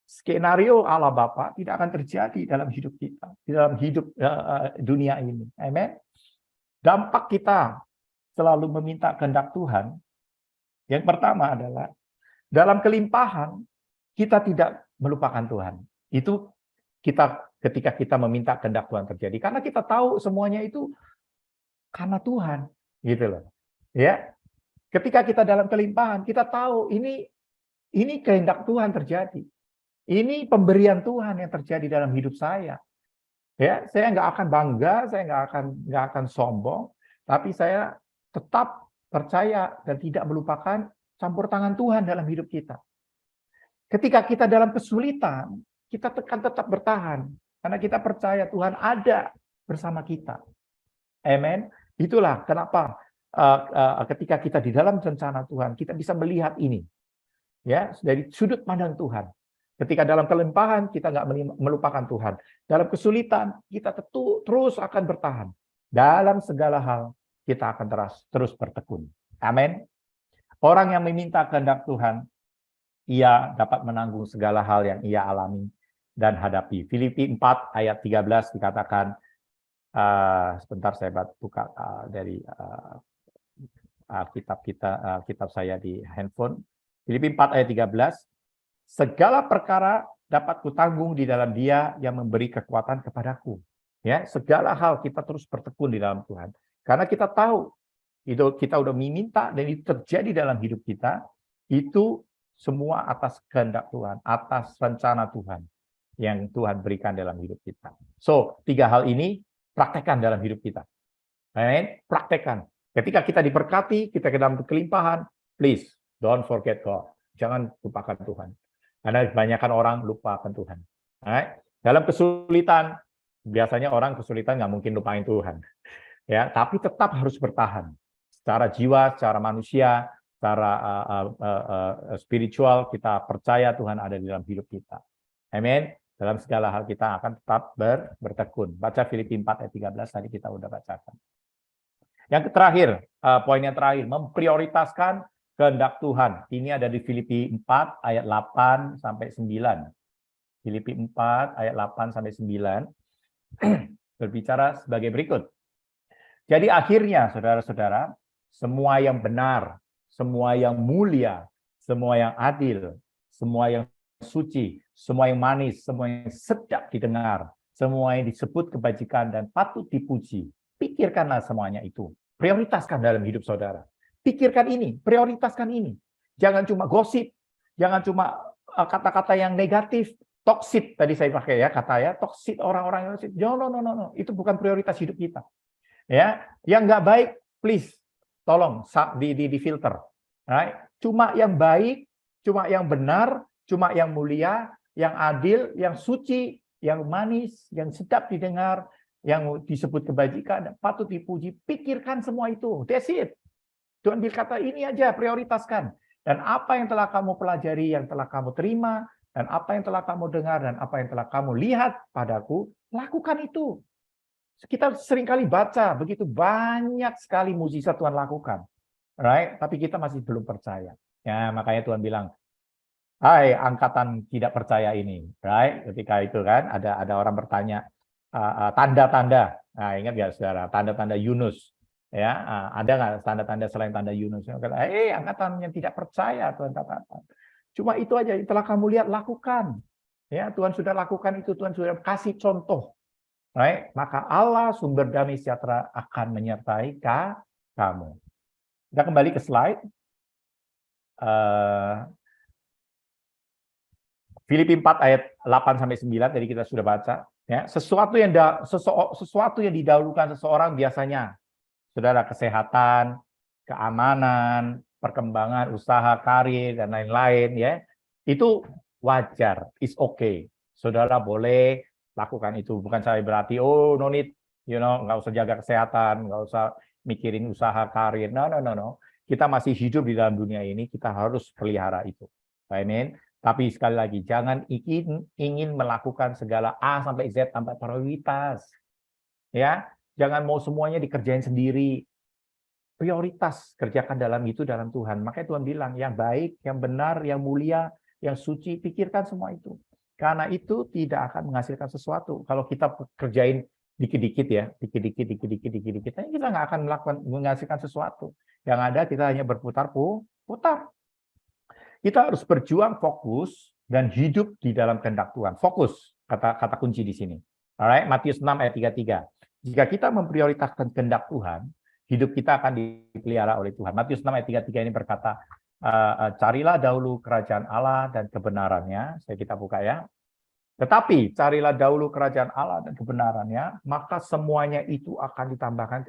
Skenario Allah Bapa tidak akan terjadi dalam hidup kita, di dalam hidup dunia ini. Amin. Dampak kita selalu meminta kehendak Tuhan. Yang pertama adalah dalam kelimpahan kita tidak melupakan Tuhan. Itu ketika kita meminta kehendak Tuhan terjadi, karena kita tahu semuanya itu karena Tuhan, gitu loh. Ya. Ketika kita dalam kelimpahan, kita tahu ini kehendak Tuhan terjadi. Ini pemberian Tuhan yang terjadi dalam hidup saya. Ya, saya nggak akan bangga, saya nggak akan sombong, tapi saya tetap percaya dan tidak melupakan campur tangan Tuhan dalam hidup kita. Ketika kita dalam kesulitan, kita akan tetap bertahan karena kita percaya Tuhan ada bersama kita. Amen. Itulah kenapa ketika kita di dalam rencana Tuhan, kita bisa melihat ini, ya, dari sudut pandang Tuhan. Ketika dalam kelimpahan, kita nggak melupakan Tuhan. Dalam kesulitan, kita terus akan bertahan. Dalam segala hal, kita akan terus bertekun. Amin. Orang yang meminta kehendak Tuhan, ia dapat menanggung segala hal yang ia alami dan hadapi. Filipi 4 ayat 13 dikatakan, sebentar saya buka dari kitab saya di handphone. Filipi 4 ayat 13, segala perkara dapat kutanggung di dalam Dia yang memberi kekuatan kepadaku. Ya, segala hal kita terus bertekun di dalam Tuhan. Karena kita tahu itu kita udah meminta dan itu terjadi dalam hidup kita, itu semua atas kehendak Tuhan, atas rencana Tuhan yang Tuhan berikan dalam hidup kita. So, 3 hal ini praktekkan dalam hidup kita. Amin. Praktekkan. Ketika kita diberkati, kita ke dalam kelimpahan, please don't forget God. Jangan lupakan Tuhan. Karena kebanyakan orang lupakan Tuhan. Alright? Dalam kesulitan, biasanya orang kesulitan nggak mungkin lupain Tuhan. Ya, tapi tetap harus bertahan. Secara jiwa, secara manusia, secara spiritual, kita percaya Tuhan ada di dalam hidup kita. Amin. Dalam segala hal kita akan tetap bertekun. Baca Filipi 4 ayat 13 tadi kita udah bacakan. Yang terakhir, poin yang terakhir, memprioritaskan kehendak Tuhan. Ini ada di Filipi 4 ayat 8 sampai 9. Filipi 4 ayat 8 sampai 9 berbicara sebagai berikut. Jadi akhirnya saudara-saudara, semua yang benar, semua yang mulia, semua yang adil, semua yang suci, semua yang manis, semua yang sedap didengar, semua yang disebut kebajikan dan patut dipuji, pikirkanlah semuanya itu. Prioritaskan dalam hidup saudara. Pikirkan ini, prioritaskan ini. Jangan cuma gosip, jangan cuma kata-kata yang negatif, toxic tadi saya pakai ya kata ya, toxic orang-orang yang toxic. No. Itu bukan prioritas hidup kita. Ya, yang nggak baik, please, tolong di filter. Right? Cuma yang baik, cuma yang benar, cuma yang mulia, yang adil, yang suci, yang manis, yang sedap didengar, yang disebut kebajikan, patut dipuji. Pikirkan semua itu. That's it. Tuhan berkata ini aja, prioritaskan. Dan apa yang telah kamu pelajari, yang telah kamu terima, dan apa yang telah kamu dengar, dan apa yang telah kamu lihat padaku, lakukan itu. Kita seringkali baca, begitu banyak sekali mujizat Tuhan lakukan. Right? Tapi kita masih belum percaya. Ya, makanya Tuhan bilang, hai angkatan tidak percaya ini. Right? Ketika itu kan, ada orang bertanya, tanda-tanda. Nah, ingat ya saudara, tanda-tanda Yunus. Ya, ada nggak tanda-tanda selain tanda Yunus? Angkatan yang tidak percaya, Tuhan katakan. Cuma itu aja, telah kamu lihat, lakukan. Ya, Tuhan sudah lakukan itu, Tuhan sudah kasih contoh. Right? Maka Allah sumber damai sejahtera akan menyertai kamu. Kita kembali ke slide. Filipi 4 ayat 8 sampai 9 tadi kita sudah baca. Ya, sesuatu yang didahulukan seseorang biasanya, saudara, kesehatan, keamanan, perkembangan usaha, karir dan lain-lain, ya, itu wajar, is okay. Saudara boleh lakukan itu, bukan saya berarti no need, nggak usah jaga kesehatan, nggak usah mikirin usaha, karir, no. Kita masih hidup di dalam dunia ini, kita harus pelihara itu. Amin. Tapi sekali lagi, jangan ingin melakukan segala A sampai Z tanpa prioritas. Ya, jangan mau semuanya dikerjain sendiri. Prioritas kerjakan dalam Tuhan. Makanya Tuhan bilang, yang baik, yang benar, yang mulia, yang suci, pikirkan semua itu. Karena itu tidak akan menghasilkan sesuatu. Kalau kita kerjain dikit-dikit ya, dikit-dikit, kita nggak akan menghasilkan sesuatu. Yang ada kita hanya berputar-putar. Kita harus berjuang fokus dan hidup di dalam kehendak Tuhan. Fokus, kata kunci di sini. Alright, Matius 6 ayat 33. Jika kita memprioritaskan kehendak Tuhan, hidup kita akan dipelihara oleh Tuhan. Matius 6 ayat 33 ini berkata, carilah dahulu kerajaan Allah dan kebenarannya. Kita buka ya. Tetapi carilah dahulu kerajaan Allah dan kebenarannya, maka semuanya itu akan ditambahkan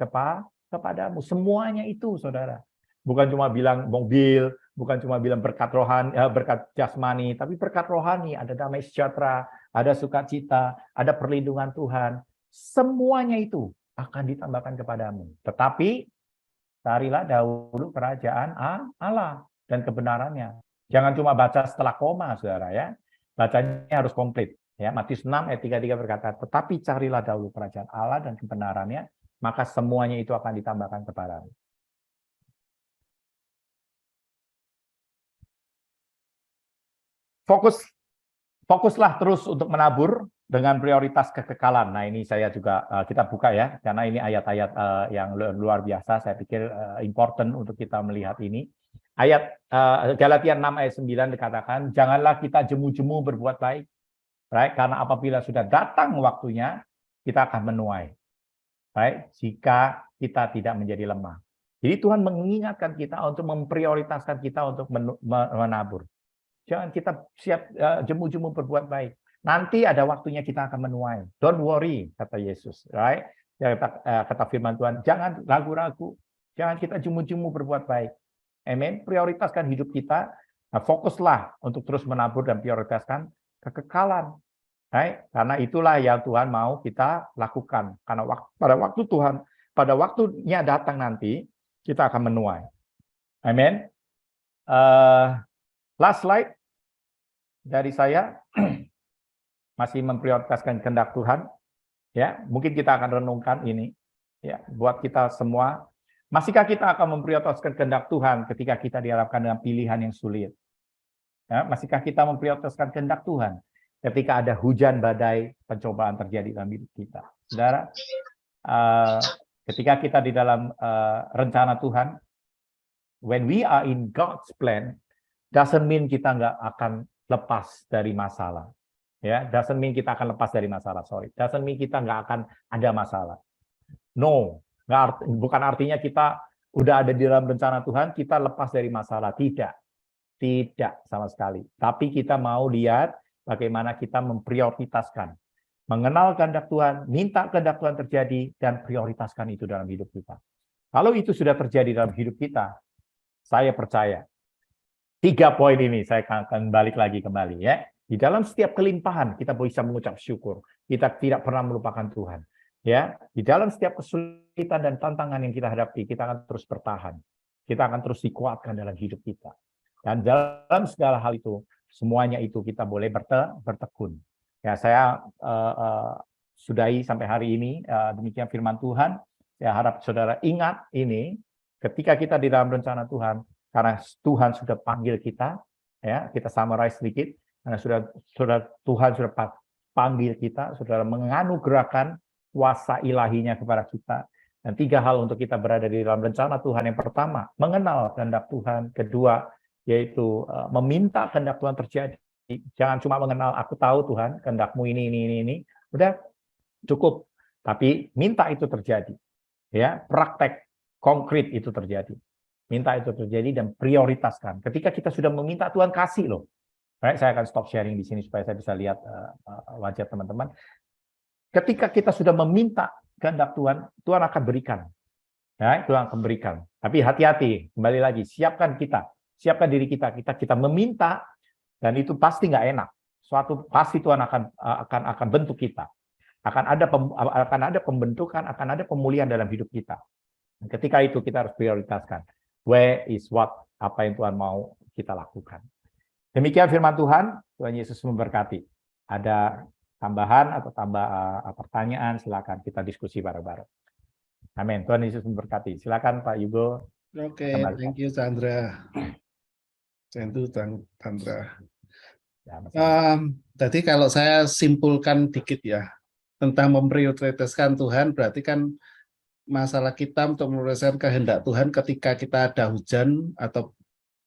kepadamu. Semuanya itu, saudara. Bukan cuma bilang mobil, bukan cuma bilang berkat rohani, berkat jasmani, tapi berkat rohani, ada damai sejahtera, ada sukacita, ada perlindungan Tuhan. Semuanya itu akan ditambahkan kepadamu. Tetapi carilah dahulu kerajaan Allah dan kebenarannya. Jangan cuma baca setelah koma, saudara ya. Bacanya harus komplit. Ya, Matius 6 ayat 33 berkata, tetapi carilah dahulu kerajaan Allah dan kebenarannya, maka semuanya itu akan ditambahkan kepadamu. Fokuslah terus untuk menabur dengan prioritas kekekalan. Nah, ini saya juga kita buka ya, karena ini ayat-ayat yang luar biasa. Saya pikir important untuk kita melihat ini. Ayat Galatia 6 ayat 9 dikatakan, janganlah kita jemu-jemu berbuat baik. Right? Karena apabila sudah datang waktunya, kita akan menuai. Right? Jika kita tidak menjadi lemah. Jadi Tuhan mengingatkan kita untuk memprioritaskan kita untuk menabur. Jangan kita siap jemu-jemu berbuat baik. Nanti ada waktunya kita akan menuai. Don't worry, kata Yesus. Right? Kata firman Tuhan, jangan ragu-ragu. Jangan kita jemu-jemu berbuat baik. Amin. Prioritaskan hidup kita. Nah, fokuslah untuk terus menabur dan prioritaskan kekekalan. Right? Karena itulah yang Tuhan mau kita lakukan. Karena pada waktunya datang nanti, kita akan menuai. Amin. Last slide dari saya, masih memprioritaskan kehendak Tuhan. Ya, mungkin kita akan renungkan ini. Ya, buat kita semua, masihkah kita akan memprioritaskan kehendak Tuhan ketika kita dihadapkan dengan pilihan yang sulit? Ya, masihkah kita memprioritaskan kehendak Tuhan ketika ada hujan badai pencobaan terjadi dalam hidup kita? Saudara, ketika kita di dalam rencana Tuhan, when we are in God's plan, doesn't mean kita nggak akan lepas dari masalah. Ya, doesn't mean kita akan lepas dari masalah. Sorry, doesn't mean kita nggak akan ada masalah. No, bukan artinya kita udah ada di dalam rencana Tuhan, kita lepas dari masalah. Tidak sama sekali. Tapi kita mau lihat bagaimana kita memprioritaskan, mengenal kehendak Tuhan, minta kehendak Tuhan terjadi, dan prioritaskan itu dalam hidup kita. Kalau itu sudah terjadi dalam hidup kita, saya percaya 3 poin ini saya akan balik lagi kembali ya. Di dalam setiap kelimpahan kita bisa mengucap syukur. Kita tidak pernah melupakan Tuhan. Ya, di dalam setiap kesulitan dan tantangan yang kita hadapi, kita akan terus bertahan. Kita akan terus dikuatkan dalam hidup kita. Dan dalam segala hal itu, semuanya itu kita boleh bertekun. Ya, saya sudahi sampai hari ini. Demikian firman Tuhan. Saya harap saudara ingat ini, ketika kita di dalam rencana Tuhan, karena Tuhan sudah panggil kita, ya, kita summarize sedikit, karena Tuhan sudah panggil kita, saudara menganugerahkan kuasa ilahinya kepada kita. Dan 3 hal untuk kita berada di dalam rencana Tuhan. Yang pertama, mengenal kehendak Tuhan. Kedua, yaitu meminta kehendak Tuhan terjadi. Jangan cuma mengenal, aku tahu Tuhan, kehendakmu ini. Udah cukup. Tapi minta itu terjadi. Ya, praktek konkret itu terjadi. Minta itu terjadi dan prioritaskan. Ketika kita sudah meminta, Tuhan kasih loh. Baik, saya akan stop sharing di sini supaya saya bisa lihat wajah teman-teman. Ketika kita sudah meminta kehendak Tuhan, Tuhan akan berikan. Ya, Tuhan akan berikan. Tapi hati-hati, kembali lagi, siapkan diri kita meminta, dan itu pasti nggak enak. Pasti Tuhan akan bentuk kita. Akan ada pembentukan, akan ada pemulihan dalam hidup kita. Dan ketika itu kita harus prioritaskan. Where is what, apa yang Tuhan mau kita lakukan. Demikian firman Tuhan. Tuhan Yesus memberkati. Ada tambahan atau pertanyaan, silakan kita diskusi bareng-bareng. Amin. Tuhan Yesus memberkati. Silakan Pak Yugo. Oke, thank you Chandra. Chandra. Ya, Tadi kalau saya simpulkan dikit ya tentang memprioritaskan Tuhan, berarti kan masalah kita untuk meneruskan kehendak Tuhan ketika kita ada hujan atau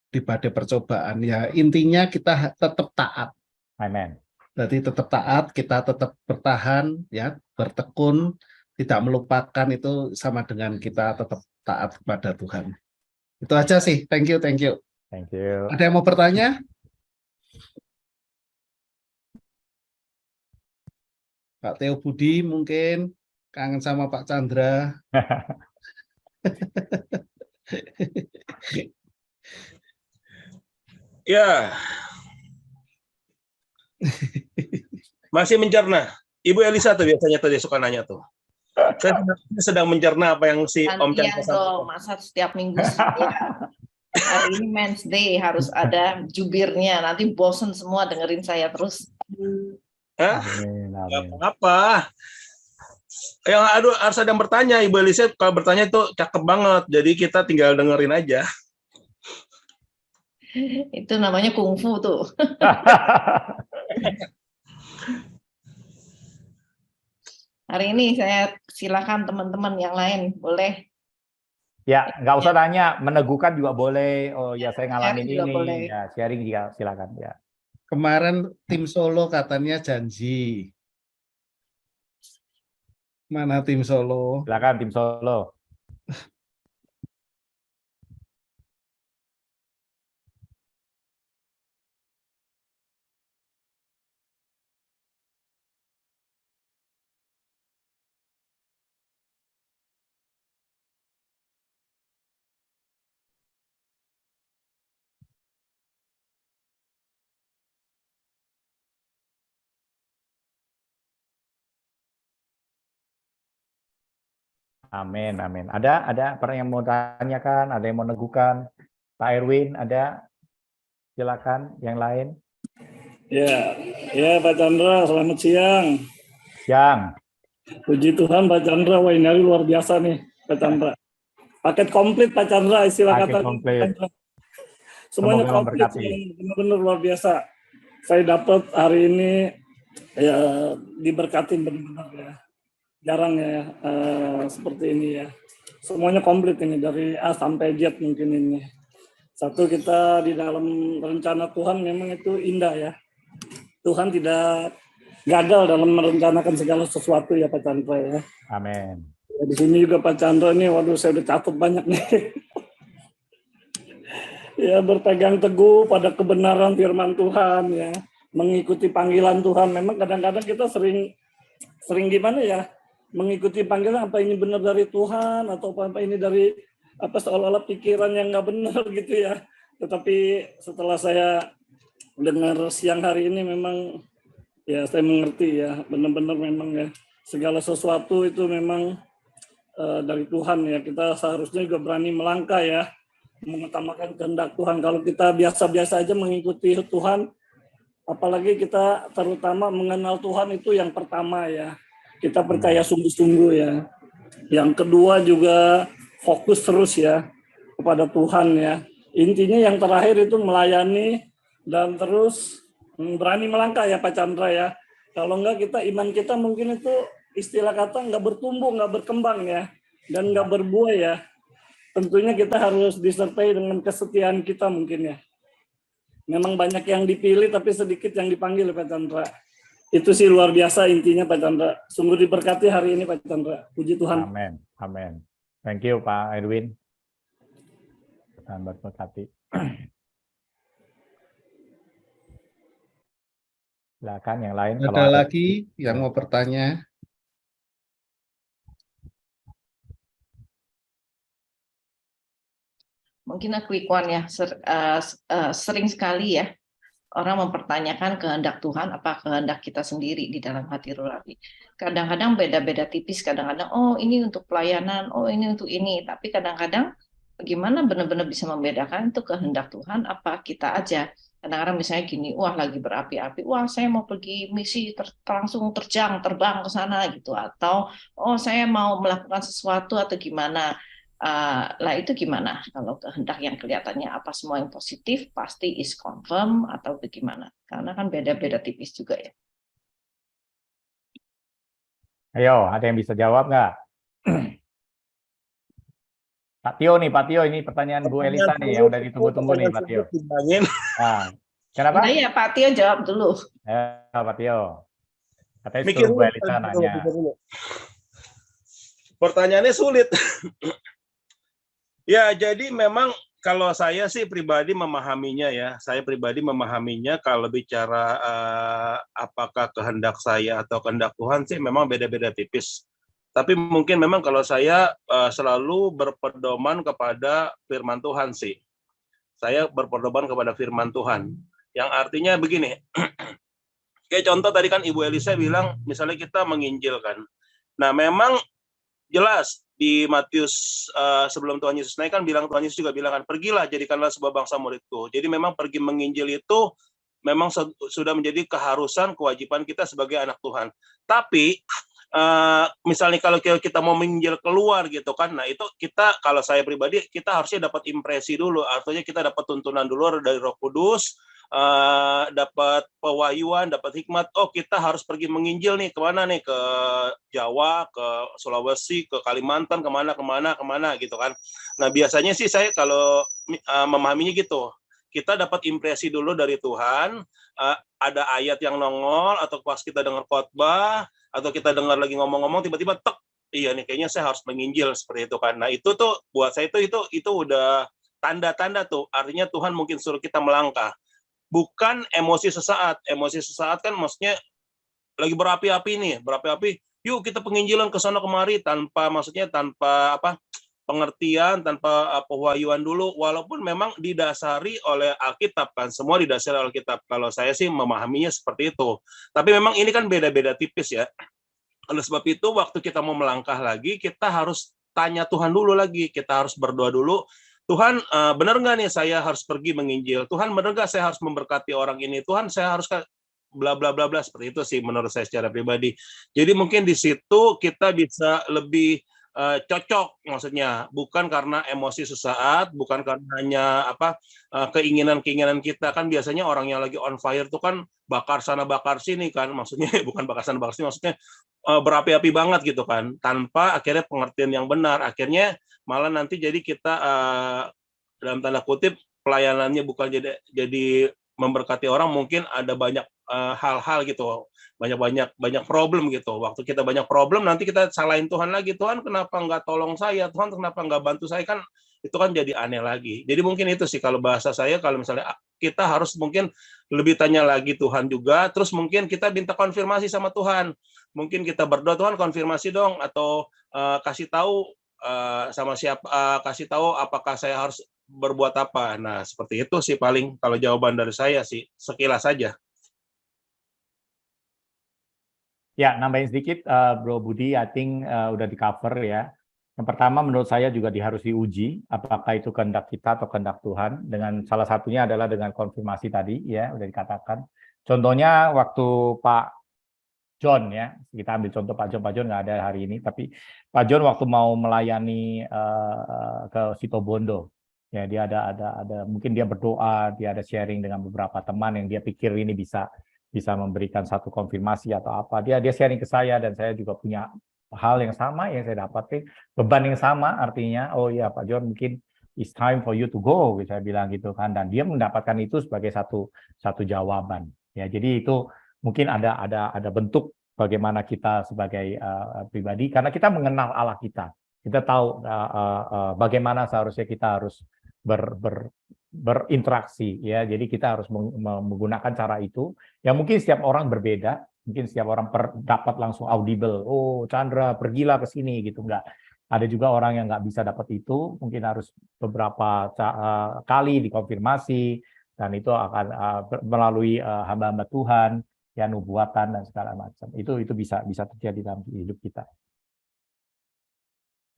di badai percobaan, ya intinya kita tetap taat. Amen. Berarti tetap taat, kita tetap bertahan, ya, bertekun, tidak melupakan, itu sama dengan kita tetap taat kepada Tuhan. Itu aja sih. Thank you. Thank you. Ada yang mau bertanya? Pak Theo Budi mungkin kangen sama Pak Chandra. Ya, masih mencerna. Ibu Elisa tuh biasanya tuh dia suka nanya tuh. Saya sedang mencerna apa yang si Om Chandra sampaikan. Masa setiap minggu sih. Hari ini Men's Day, harus ada jubirnya. Nanti bosen semua dengerin saya terus. Hah? Amin, Nggak amin. apa-apa. Yang harus ada yang bertanya, Ibu Elisa kalau bertanya itu cakep banget. Jadi kita tinggal dengerin aja. Itu namanya kungfu tuh. Hari ini saya silakan teman-teman yang lain, boleh. Ya, nggak usah tanya, meneguhkan juga boleh. Oh ya, saya ngalamin Sharing juga ini. boleh. Ya, sharing juga silakan. Ya. Kemarin tim Solo katanya janji. Mana tim Solo? Silakan tim Solo. Amin, amin. Ada pernah yang mau tanyakan, ada yang mau neguhkan? Pak Erwin, ada? Silakan, yang lain. Ya, ya Pak Chandra, selamat siang. Siang. Puji Tuhan Pak Chandra, wah ini hari luar biasa nih Pak Chandra. Paket komplit Pak Chandra, istilah Paket kata komplit. semuanya Semoga komplit, memberkati. benar-benar luar biasa. Saya dapat hari ini ya diberkati benar-benar ya. Jarang ya seperti ini ya. Semuanya komplit ini dari A sampai Z mungkin ini. Satu, kita di dalam rencana Tuhan memang itu indah ya. Tuhan tidak gagal dalam merencanakan segala sesuatu ya Pak Chandra ya. Amin. Ya, di sini juga Pak Chandra ini, waduh saya udah catat banyak nih. Ya, berpegang teguh pada kebenaran firman Tuhan ya, mengikuti panggilan Tuhan. Memang kadang-kadang kita sering gimana ya, mengikuti panggilan apa ini benar dari Tuhan atau apa ini dari apa seolah-olah pikiran yang nggak benar gitu ya. Tetapi setelah saya dengar siang hari ini memang ya saya mengerti ya, benar-benar memang ya segala sesuatu itu memang dari Tuhan ya. Kita seharusnya juga berani melangkah ya, mengutamakan kehendak Tuhan. Kalau kita biasa-biasa aja mengikuti Tuhan, apalagi kita terutama mengenal Tuhan itu yang pertama ya. Kita percaya sungguh-sungguh ya. Yang kedua juga fokus terus ya kepada Tuhan ya. Intinya yang terakhir itu melayani dan terus berani melangkah ya Pak Chandra ya. Kalau enggak kita, iman kita mungkin itu istilah kata nggak bertumbuh, nggak berkembang ya, dan nggak berbuah ya. Tentunya kita harus disertai dengan kesetiaan kita mungkin ya. Memang banyak yang dipilih tapi sedikit yang dipanggil Pak Chandra. Itu sih luar biasa intinya Pak Chandra. Sungguh diberkati hari ini Pak Chandra. Puji Tuhan. Amin. Amin. Thank you Pak Edwin. Tuhan berkati. Silakan yang lain. Ada kalau lagi yang mau bertanya? Mungkin quick one ya, sering sekali ya orang mempertanyakan kehendak Tuhan, apa kehendak kita sendiri di dalam hati nurani. Kadang-kadang beda-beda tipis, kadang-kadang oh ini untuk pelayanan, oh ini untuk ini, tapi kadang-kadang bagaimana benar-benar bisa membedakan itu kehendak Tuhan, apa kita aja. Kadang-kadang misalnya gini, wah lagi berapi-api, wah saya mau pergi misi langsung terbang ke sana gitu, atau oh saya mau melakukan sesuatu atau gimana. Lah itu gimana kalau kehendak yang kelihatannya apa semua yang positif pasti is confirm atau bagaimana? Karena kan beda-beda tipis juga ya. Ayo, ada yang bisa jawab nggak? Pak Tio ini pertanyaan Bu Elisa nih yang udah ditunggu-tunggu nih Pak Tio. Nah, kenapa? Nah, ya Pak Tio jawab dulu. Pak Tio. Katanya Mikir Bu Elisa nanya. Pertanyaannya sulit. Ya, jadi memang kalau saya sih pribadi memahaminya ya. Saya pribadi memahaminya kalau bicara apakah kehendak saya atau kehendak Tuhan sih memang beda-beda tipis. Tapi mungkin memang kalau saya selalu berpedoman kepada firman Tuhan sih. Saya berpedoman kepada firman Tuhan. Yang artinya begini. Kayak contoh tadi kan Ibu Elisa bilang misalnya kita menginjilkan. Nah, memang jelas di Matius sebelum Tuhan Yesus naik kan Tuhan Yesus juga bilang kan, pergilah jadikanlah sebuah bangsa muridku. Jadi memang pergi menginjil itu memang sudah menjadi keharusan, kewajiban kita sebagai anak Tuhan. Tapi misalnya kalau kita mau menginjil keluar gitu kan, nah itu kita, kalau saya pribadi, kita harusnya dapat impresi dulu, artinya kita dapat tuntunan dulu dari Roh Kudus, dapat pewahyuan, dapat hikmat. Oh, kita harus pergi menginjil nih, kemana nih, ke Jawa, ke Sulawesi, ke Kalimantan, kemana gitu kan. Nah biasanya sih saya kalau memahaminya gitu, kita dapat impresi dulu dari Tuhan, ada ayat yang nongol, atau pas kita dengar khotbah, atau kita dengar lagi ngomong-ngomong, tiba-tiba tek, iya nih kayaknya saya harus menginjil, seperti itu kan. Nah itu tuh buat saya itu udah tanda-tanda tuh, artinya Tuhan mungkin suruh kita melangkah. Bukan emosi sesaat. Emosi sesaat kan maksudnya lagi berapi-api nih, yuk kita penginjilan ke sana kemari, tanpa pengertian, tanpa pewahyuan dulu, walaupun memang didasari oleh Alkitab kan, semua didasari oleh Alkitab. Kalau saya sih memahaminya seperti itu. Tapi memang ini kan beda-beda tipis ya. Oleh sebab itu, waktu kita mau melangkah lagi, kita harus tanya Tuhan dulu lagi, kita harus berdoa dulu. Tuhan, benar nggak nih saya harus pergi menginjil? Tuhan, benar nggak saya harus memberkati orang ini? Tuhan, saya harus bla bla bla bla, seperti itu sih menurut saya secara pribadi. Jadi mungkin di situ kita bisa lebih cocok, maksudnya bukan karena emosi sesaat, bukan karena hanya keinginan-keinginan kita. Kan biasanya orang yang lagi on fire itu kan bakar sana bakar sini kan, maksudnya bukan bakar sana bakar sini, maksudnya berapi-api banget gitu kan, tanpa akhirnya pengertian yang benar. Akhirnya malah nanti jadi kita dalam tanda kutip pelayanannya bukan jadi memberkati orang, mungkin ada banyak hal-hal gitu, banyak problem gitu. Waktu kita banyak problem, nanti kita salahin Tuhan lagi, Tuhan kenapa nggak tolong saya, Tuhan kenapa nggak bantu saya, kan itu kan jadi aneh lagi. Jadi mungkin itu sih kalau bahasa saya, kalau misalnya kita harus mungkin lebih tanya lagi Tuhan juga, terus mungkin kita minta konfirmasi sama Tuhan. Mungkin kita berdoa, Tuhan konfirmasi dong, atau kasih tahu sama siapa, kasih tahu apakah saya harus berbuat apa. Nah, seperti itu sih paling kalau jawaban dari saya sih, sekilas saja. Ya, nambahin sedikit, Bro Budi, I think udah di-cover ya. Yang pertama menurut saya juga harus diuji, apakah itu kehendak kita atau kehendak Tuhan. Dengan salah satunya adalah dengan konfirmasi tadi, ya, udah dikatakan. Contohnya waktu Pak John ya, kita ambil contoh Pak John nggak ada hari ini, tapi Pak John waktu mau melayani ke Situbondo, ya dia ada mungkin dia berdoa, dia ada sharing dengan beberapa teman yang dia pikir ini bisa memberikan satu konfirmasi atau apa. Dia sharing ke saya, dan saya juga punya hal yang sama yang saya dapatkan, beban yang sama, artinya oh ya Pak John mungkin it's time for you to go, saya bilang gitu kan, dan dia mendapatkan itu sebagai satu jawaban. Ya, jadi itu mungkin ada bentuk bagaimana kita sebagai pribadi, karena kita mengenal Allah kita tahu bagaimana seharusnya kita harus berinteraksi, ya. Jadi kita harus menggunakan cara itu. Yang mungkin setiap orang berbeda, mungkin setiap orang dapat langsung audible, oh Chandra pergilah ke sini gitu, enggak. Ada juga orang yang nggak bisa dapat itu, mungkin harus beberapa kali dikonfirmasi, dan itu akan melalui hamba-hamba Tuhan, ya, nubuatan dan segala macam. Itu bisa terjadi dalam hidup kita.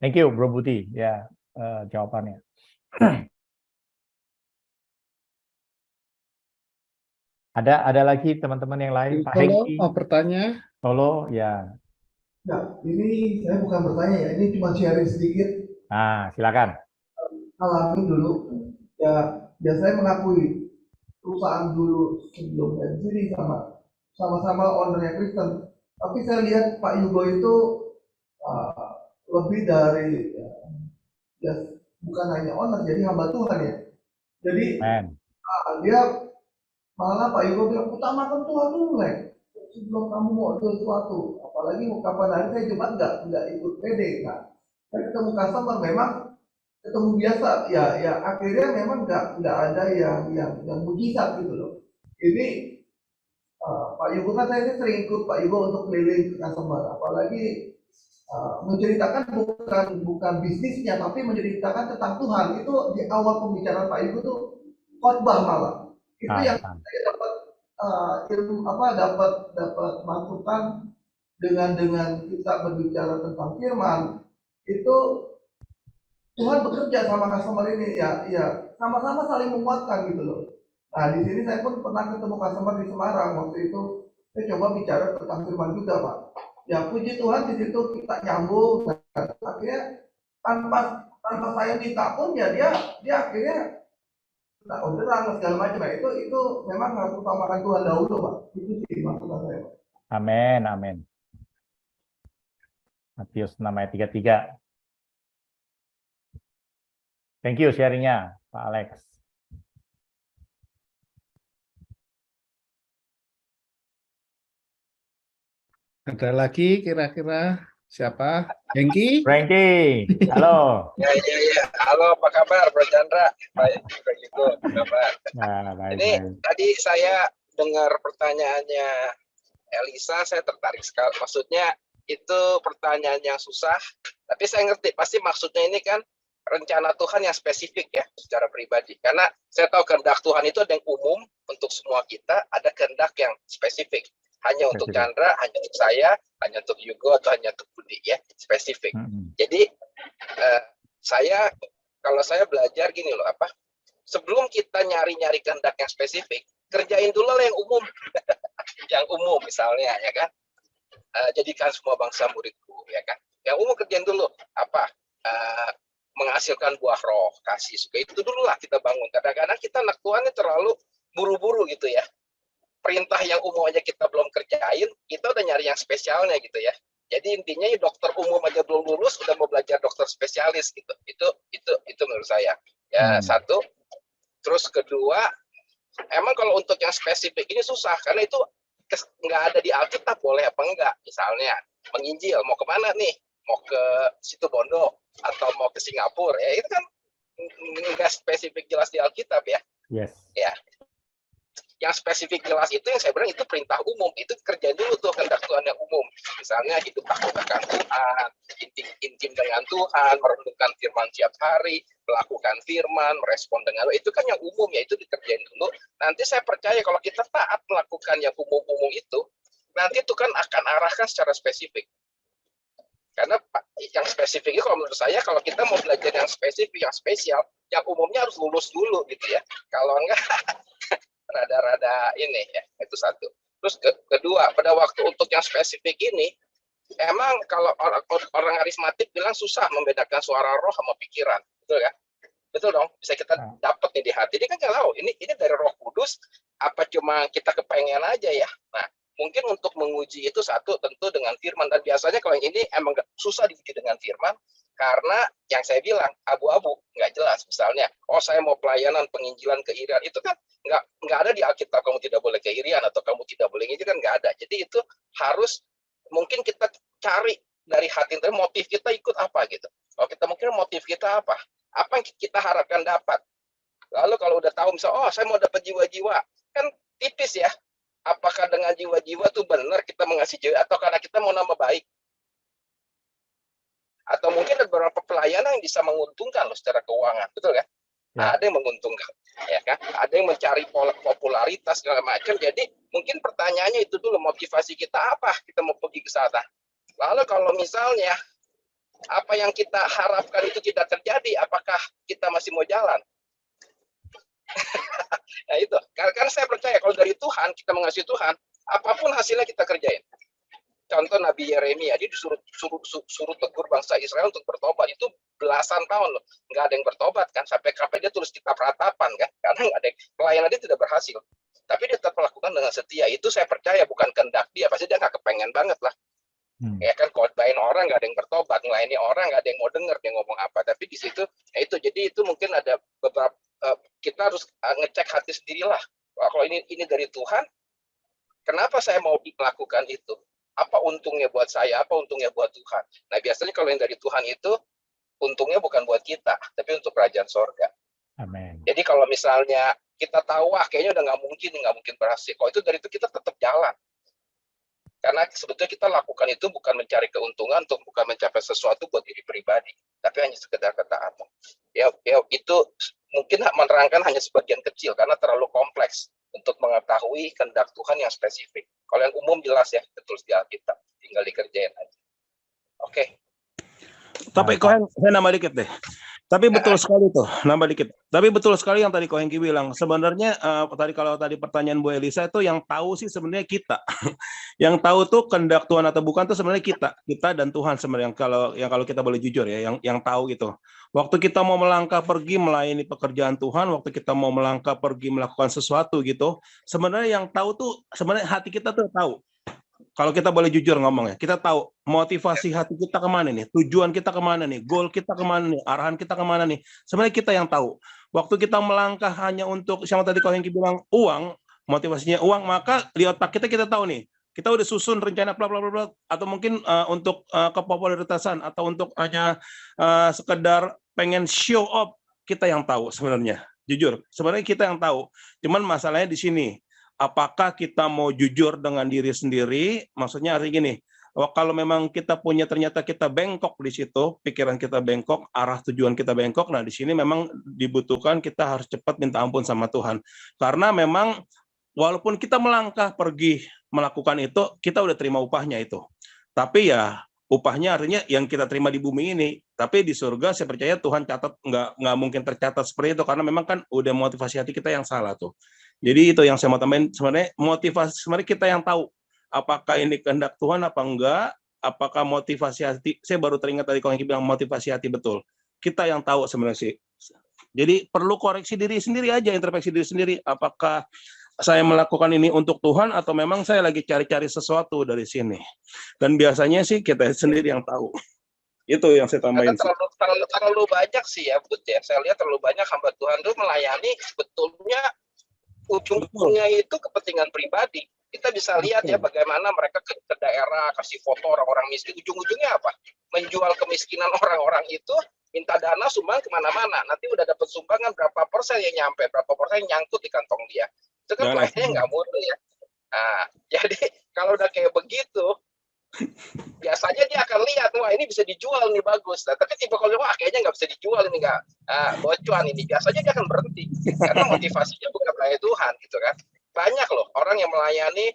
Thank you, Bro Budi, ya, jawabannya. Ada lagi teman-teman yang lain, Pak Hengki? Mau bertanya? Solo, ya. Nah, ini saya bukan bertanya ya, ini cuma sharing sedikit. Nah, silakan. Alami dulu, ya saya mengakui perusahaan dulu sebelum dari sini sama-sama ownernya Kristen. Tapi saya lihat Pak Yugo itu lebih dari ya bukan hanya owner, jadi hamba Tuhan ya. Jadi dia malah Pak Yugo bilang utamakan Tuhan dulu, sebelum kamu mau sesuatu. Apalagi kapan hari saya Jumat nggak ikut PD kan. Saya ketemu customer memang ketemu biasa ya akhirnya memang nggak ada yang mujizat gitu loh. Ini Pak Yugo kan saya sering ikut Pak Yugo untuk keliling ke customer, apalagi menceritakan bukan bisnisnya tapi menceritakan tentang Tuhan. Itu di awal pembicaraan Pak Yugo tuh khotbah malah. Itu yang saya dapat ilmu dapat masukan dengan kita berbicara tentang firman, itu Tuhan bekerja sama customer ini ya, sama-sama saling menguatkan gitu loh. Nah di sini saya pun pernah ketemu customer di Semarang waktu itu, saya coba bicara tentang firman juga Pak. Ya puji Tuhan di situ kita nyambung, dan akhirnya tanpa saya minta pun ya dia akhirnya nah orderan segala macam. Nah, itu memang harus utamakan Tuhan dahulu Pak. Itu sih maksud saya Pak. Amin, amin. Matius 6 ayat 33. Thank you sharingnya, Pak Alex. Ada lagi kira-kira siapa? Hengki? Frankie, halo. Ya. Halo, apa kabar, Bro Chandra? Baik, begitu. Kabar. Nah, baik, Ini baik. tadi saya dengar pertanyaannya Elisa, saya tertarik sekali. Maksudnya itu pertanyaan yang susah, tapi saya ngerti. Pasti maksudnya ini kan rencana Tuhan yang spesifik ya, secara pribadi. Karena saya tahu kehendak Tuhan itu ada yang umum untuk semua kita, ada kehendak yang spesifik. Hanya untuk Chandra, hanya untuk saya, hanya untuk Yugo, atau hanya untuk Budi ya, spesifik. Jadi kalau saya belajar gini loh, sebelum kita nyari kehendak yang spesifik, kerjain dulu lah yang umum. Yang umum misalnya ya kan, jadikan semua bangsa muridku ya kan. Yang umum kerjain dulu menghasilkan buah roh, kasih, suka, itu dulu lah kita bangun. Kadang-kadang kita anak Tuhan ini terlalu buru-buru gitu ya. Perintah yang umum aja kita belum kerjain, kita udah nyari yang spesialnya gitu ya. Jadi intinya dokter umum aja belum lulus udah mau belajar dokter spesialis gitu. Itu menurut saya. Ya satu. Terus kedua, emang kalau untuk yang spesifik ini susah karena itu nggak ada di Alkitab, boleh apa enggak. Misalnya menginjil mau kemana nih? Mau ke Situbondo atau mau ke Singapura ya, itu kan nggak spesifik jelas di Alkitab ya. Yes. Ya. Yang spesifik jelas itu yang saya bilang itu perintah umum, itu kerjain dulu tuh kehendak Tuhan yang umum. Misalnya hidup takut akan Tuhan, intim dengan Tuhan, merenungkan firman tiap hari, melakukan firman, merespon dengan itu kan yang umum ya, itu dikerjain dulu. Nanti saya percaya kalau kita taat melakukan yang umum-umum itu, nanti Tuhan akan arahkan secara spesifik. Karena yang spesifik itu kalau menurut saya, kalau kita mau belajar yang spesifik, yang spesial, yang umumnya harus lulus dulu gitu ya. Kalau enggak rada-rada ini ya, itu satu. Terus kedua, pada waktu untuk yang spesifik ini, emang kalau orang karismatik bilang susah membedakan suara roh sama pikiran, betul ya? Betul dong, bisa kita dapat nih di hati. Ini kan nggak tahu, ini dari Roh Kudus, apa cuma kita kepengen aja ya? Nah, mungkin untuk menguji itu satu tentu dengan firman, dan biasanya kalau yang ini emang susah diuji dengan firman, karena yang saya bilang abu-abu, nggak jelas. Misalnya, saya mau pelayanan penginjilan keirian, itu kan nggak ada di Alkitab, kamu tidak boleh keirian atau kamu tidak boleh ini kan nggak ada. Jadi itu harus mungkin kita cari dari hati, motif kita ikut apa gitu. Kalau kita mungkin motif kita apa yang kita harapkan dapat. Lalu kalau udah tahu misalnya, saya mau dapat jiwa-jiwa, kan tipis ya. Apakah dengan jiwa-jiwa tuh benar kita mengasihi jiwa, atau karena kita mau nama baik? Atau mungkin ada beberapa pelayanan yang bisa menguntungkan loh secara keuangan, betul kan? Nah, ada yang menguntungkan, ya kan? Ada yang mencari popularitas segala macam. Jadi mungkin pertanyaannya itu dulu, motivasi kita apa? Kita mau pergi ke sana. Lalu kalau misalnya apa yang kita harapkan itu tidak terjadi, apakah kita masih mau jalan? Nah itu, karena saya percaya kalau dari Tuhan, kita mengasihi Tuhan, apapun hasilnya kita kerjain. Contoh Nabi Yeremia, dia disuruh tegur bangsa Israel untuk bertobat, itu belasan tahun loh, nggak ada yang bertobat kan, sampai dia tulis kitab ratapan kan, karena nggak ada pelayanan dia tidak berhasil. Tapi dia tetap melakukan dengan setia. Itu saya percaya bukan kehendak dia, pasti dia nggak kepengen banget lah. Ya kan, khotbahin orang nggak ada yang bertobat, melayani orang nggak ada yang mau dengar dia ngomong apa. Tapi di situ, itu jadi itu mungkin ada beberapa kita harus ngecek hati sendirilah. Kalau ini dari Tuhan, kenapa saya mau melakukan itu? Apa untungnya buat saya? Apa untungnya buat Tuhan? Nah biasanya kalau yang dari Tuhan itu untungnya bukan buat kita, tapi untuk kerajaan sorga. Amin. Jadi kalau misalnya kita tahu kayaknya udah nggak mungkin berhasil. Kalau itu dari itu kita tetap jalan. Karena sebetulnya kita lakukan itu bukan mencari keuntungan, bukan mencapai sesuatu buat diri pribadi, tapi hanya sekedar ketaatan. Ya itu mungkin menerangkan hanya sebagian kecil karena terlalu kompleks untuk mengetahui kehendak Tuhan yang spesifik. Kalau yang umum jelas ya, betul di Alkitab, tinggal dikerjain aja. Oke. Tapi Kohen, saya nambah dikit deh. Tapi betul sekali tuh, nambah dikit. Tapi betul sekali yang tadi Kohen Ki bilang. Sebenarnya kalau tadi pertanyaan Bu Elisa itu yang tahu sih sebenarnya kita. Yang tahu tuh kehendak Tuhan atau bukan tuh sebenarnya kita dan Tuhan sebenarnya. Kalau kita boleh jujur ya, yang tahu gitu. Waktu kita mau melangkah pergi melayani pekerjaan Tuhan, waktu kita mau melangkah pergi melakukan sesuatu gitu, sebenarnya yang tahu tuh sebenarnya hati kita tuh tahu. Kalau kita boleh jujur ngomong ya, kita tahu motivasi hati kita kemana nih, tujuan kita kemana nih, goal kita kemana nih, arahan kita kemana nih. Sebenarnya kita yang tahu. Waktu kita melangkah hanya untuk, sama tadi kalau yang bilang uang, motivasinya uang, maka di otak kita tahu nih, kita udah susun rencana bla bla bla, atau mungkin untuk kepopularitasan atau untuk hanya sekedar pengen show off, kita yang tahu sebenarnya. Jujur, sebenarnya kita yang tahu. Cuman masalahnya di sini. Apakah kita mau jujur dengan diri sendiri? Maksudnya artinya gini, kalau memang kita punya ternyata kita bengkok di situ, pikiran kita bengkok, arah tujuan kita bengkok, nah di sini memang dibutuhkan kita harus cepat minta ampun sama Tuhan. Karena memang walaupun kita melangkah pergi melakukan itu, kita udah terima upahnya itu. Tapi ya upahnya artinya yang kita terima di bumi ini, tapi di surga saya percaya Tuhan catat nggak mungkin tercatat seperti itu karena memang kan udah motivasi hati kita yang salah tuh. Jadi itu yang saya mau tambahin, sebenarnya motivasi sebenarnya kita yang tahu apakah ini kehendak Tuhan apa enggak, apakah motivasi hati, saya baru teringat tadi kalau yang bilang motivasi hati betul. Kita yang tahu sebenarnya sih. Jadi perlu koreksi diri sendiri aja, introspeksi diri sendiri, apakah saya melakukan ini untuk Tuhan atau memang saya lagi cari-cari sesuatu dari sini. Dan biasanya sih kita sendiri yang tahu. Itu yang saya tambahin. Terlalu banyak sih ya, Bud ya. Saya lihat terlalu banyak hamba Tuhan itu melayani sebetulnya ujung-ujungnya itu kepentingan pribadi. Kita bisa lihat ya bagaimana mereka ke daerah, kasih foto orang-orang miskin. Ujung-ujungnya apa? Menjual kemiskinan orang-orang itu, minta dana sumbang kemana-mana. Nanti udah dapat sumbangan berapa persen yang nyampe, berapa persen yang nyangkut di kantong dia. Itu kan kayaknya nggak murni ya. Nah, jadi kalau udah kayak begitu, biasanya dia akan lihat, wah ini bisa dijual nih bagus. Nah, tapi tipe kalau wah kayaknya nggak bisa dijual ini nggak bocuan ini, biasanya dia akan berhenti karena motivasinya bukan melayani Tuhan gitu kan. Banyak loh orang yang melayani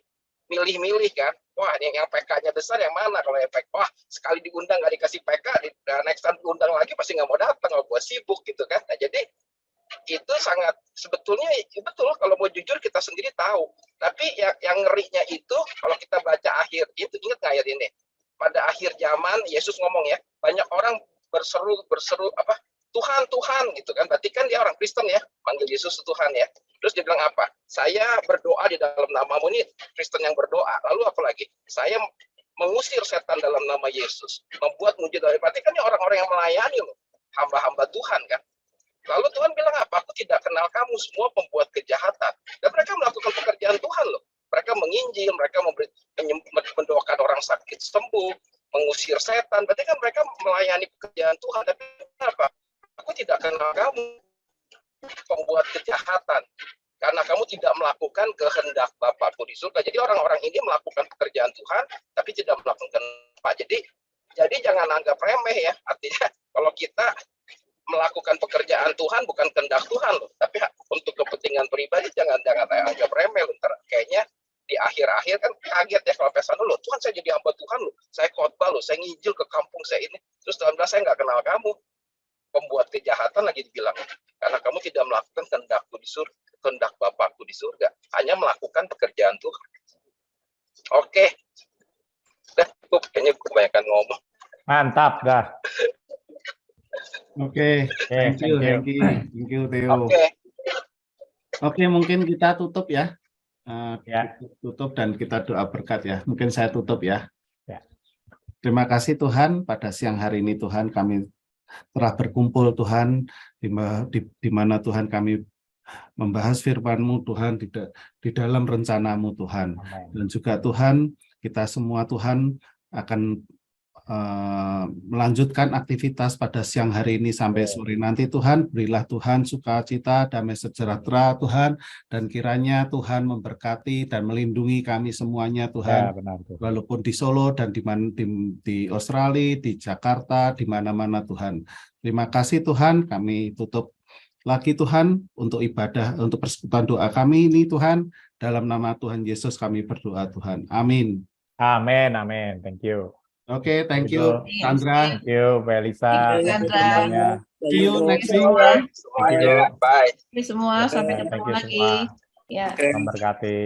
milih-milih kan, wah yang PK-nya besar yang mana, kalau yang PK, wah sekali diundang nggak dikasih PK, next time diundang lagi pasti nggak mau datang, kalau gue sibuk gitu kan. Nah, jadi itu sangat sebetulnya betul kalau mau jujur kita sendiri tahu, tapi yang ngerinya itu kalau kita baca akhir itu, ingat nggak ayat ini, pada akhir zaman Yesus ngomong ya, banyak orang berseru apa Tuhan Tuhan gitu kan, berarti kan dia orang Kristen ya, panggil Yesus Tuhan ya, terus dia bilang apa, saya berdoa di dalam namamu, ini Kristen yang berdoa, lalu apa lagi, saya mengusir setan dalam nama Yesus, membuat mujizat, berarti kan orang-orang yang melayani loh, hamba-hamba Tuhan kan. Lalu Tuhan bilang apa? Aku tidak kenal kamu semua pembuat kejahatan. Dan mereka melakukan pekerjaan Tuhan loh. Mereka menginjil, mereka mendoakan orang sakit sembuh, mengusir setan. Berarti kan mereka melayani pekerjaan Tuhan. Tapi apa? Aku tidak kenal kamu pembuat kejahatan. Karena kamu tidak melakukan kehendak Bapakku di surga. Jadi orang-orang ini melakukan pekerjaan Tuhan, tapi tidak melakukan apa. Jadi jangan anggap remeh ya. Artinya kalau kita melakukan pekerjaan Tuhan bukan kehendak Tuhan loh, tapi untuk kepentingan pribadi jangan anggap remeh loh. Kayaknya di akhir-akhir kan kaget ya kalau pesan loh, Tuhan saya jadi hamba Tuhan loh, saya khotbah loh, saya ngijil ke kampung saya ini, terus Tuhan bilang saya nggak kenal kamu, pembuat kejahatan lagi dibilang, karena kamu tidak melakukan kehendakku di surga, kehendak Bapakku di surga, hanya melakukan pekerjaan Tuhan. Oke, dah cukup, kayaknya kebanyakan ngomong. Mantap dah. Oke, thank you Theo. Oke, mungkin kita tutup ya. Tutup dan kita doa berkat ya. Mungkin saya tutup ya. Terima kasih Tuhan, pada siang hari ini Tuhan kami telah berkumpul Tuhan, di mana Tuhan kami membahas firman-Mu Tuhan di dalam rencana-Mu Tuhan. Dan juga Tuhan, kita semua Tuhan akan melanjutkan aktivitas pada siang hari ini sampai sore nanti Tuhan. Berilah Tuhan sukacita, damai sejahtera Tuhan, dan kiranya Tuhan memberkati dan melindungi kami semuanya Tuhan, walaupun di Solo dan di Australia, di Jakarta, di mana-mana Tuhan. Terima kasih Tuhan, kami tutup lagi Tuhan untuk ibadah, untuk persekutuan doa kami ini Tuhan, dalam nama Tuhan Yesus kami berdoa Tuhan. Amin. Amin, amin. Thank you. Oke, thank you, Sandra. Thank you, Mbak Elisa. Thank you, Thank you Sandra. semuanya. See you next week. Semuanya, bye. Oke semua, sampai Thank ketemu you lagi. semua. Ya. Tuhan berkati.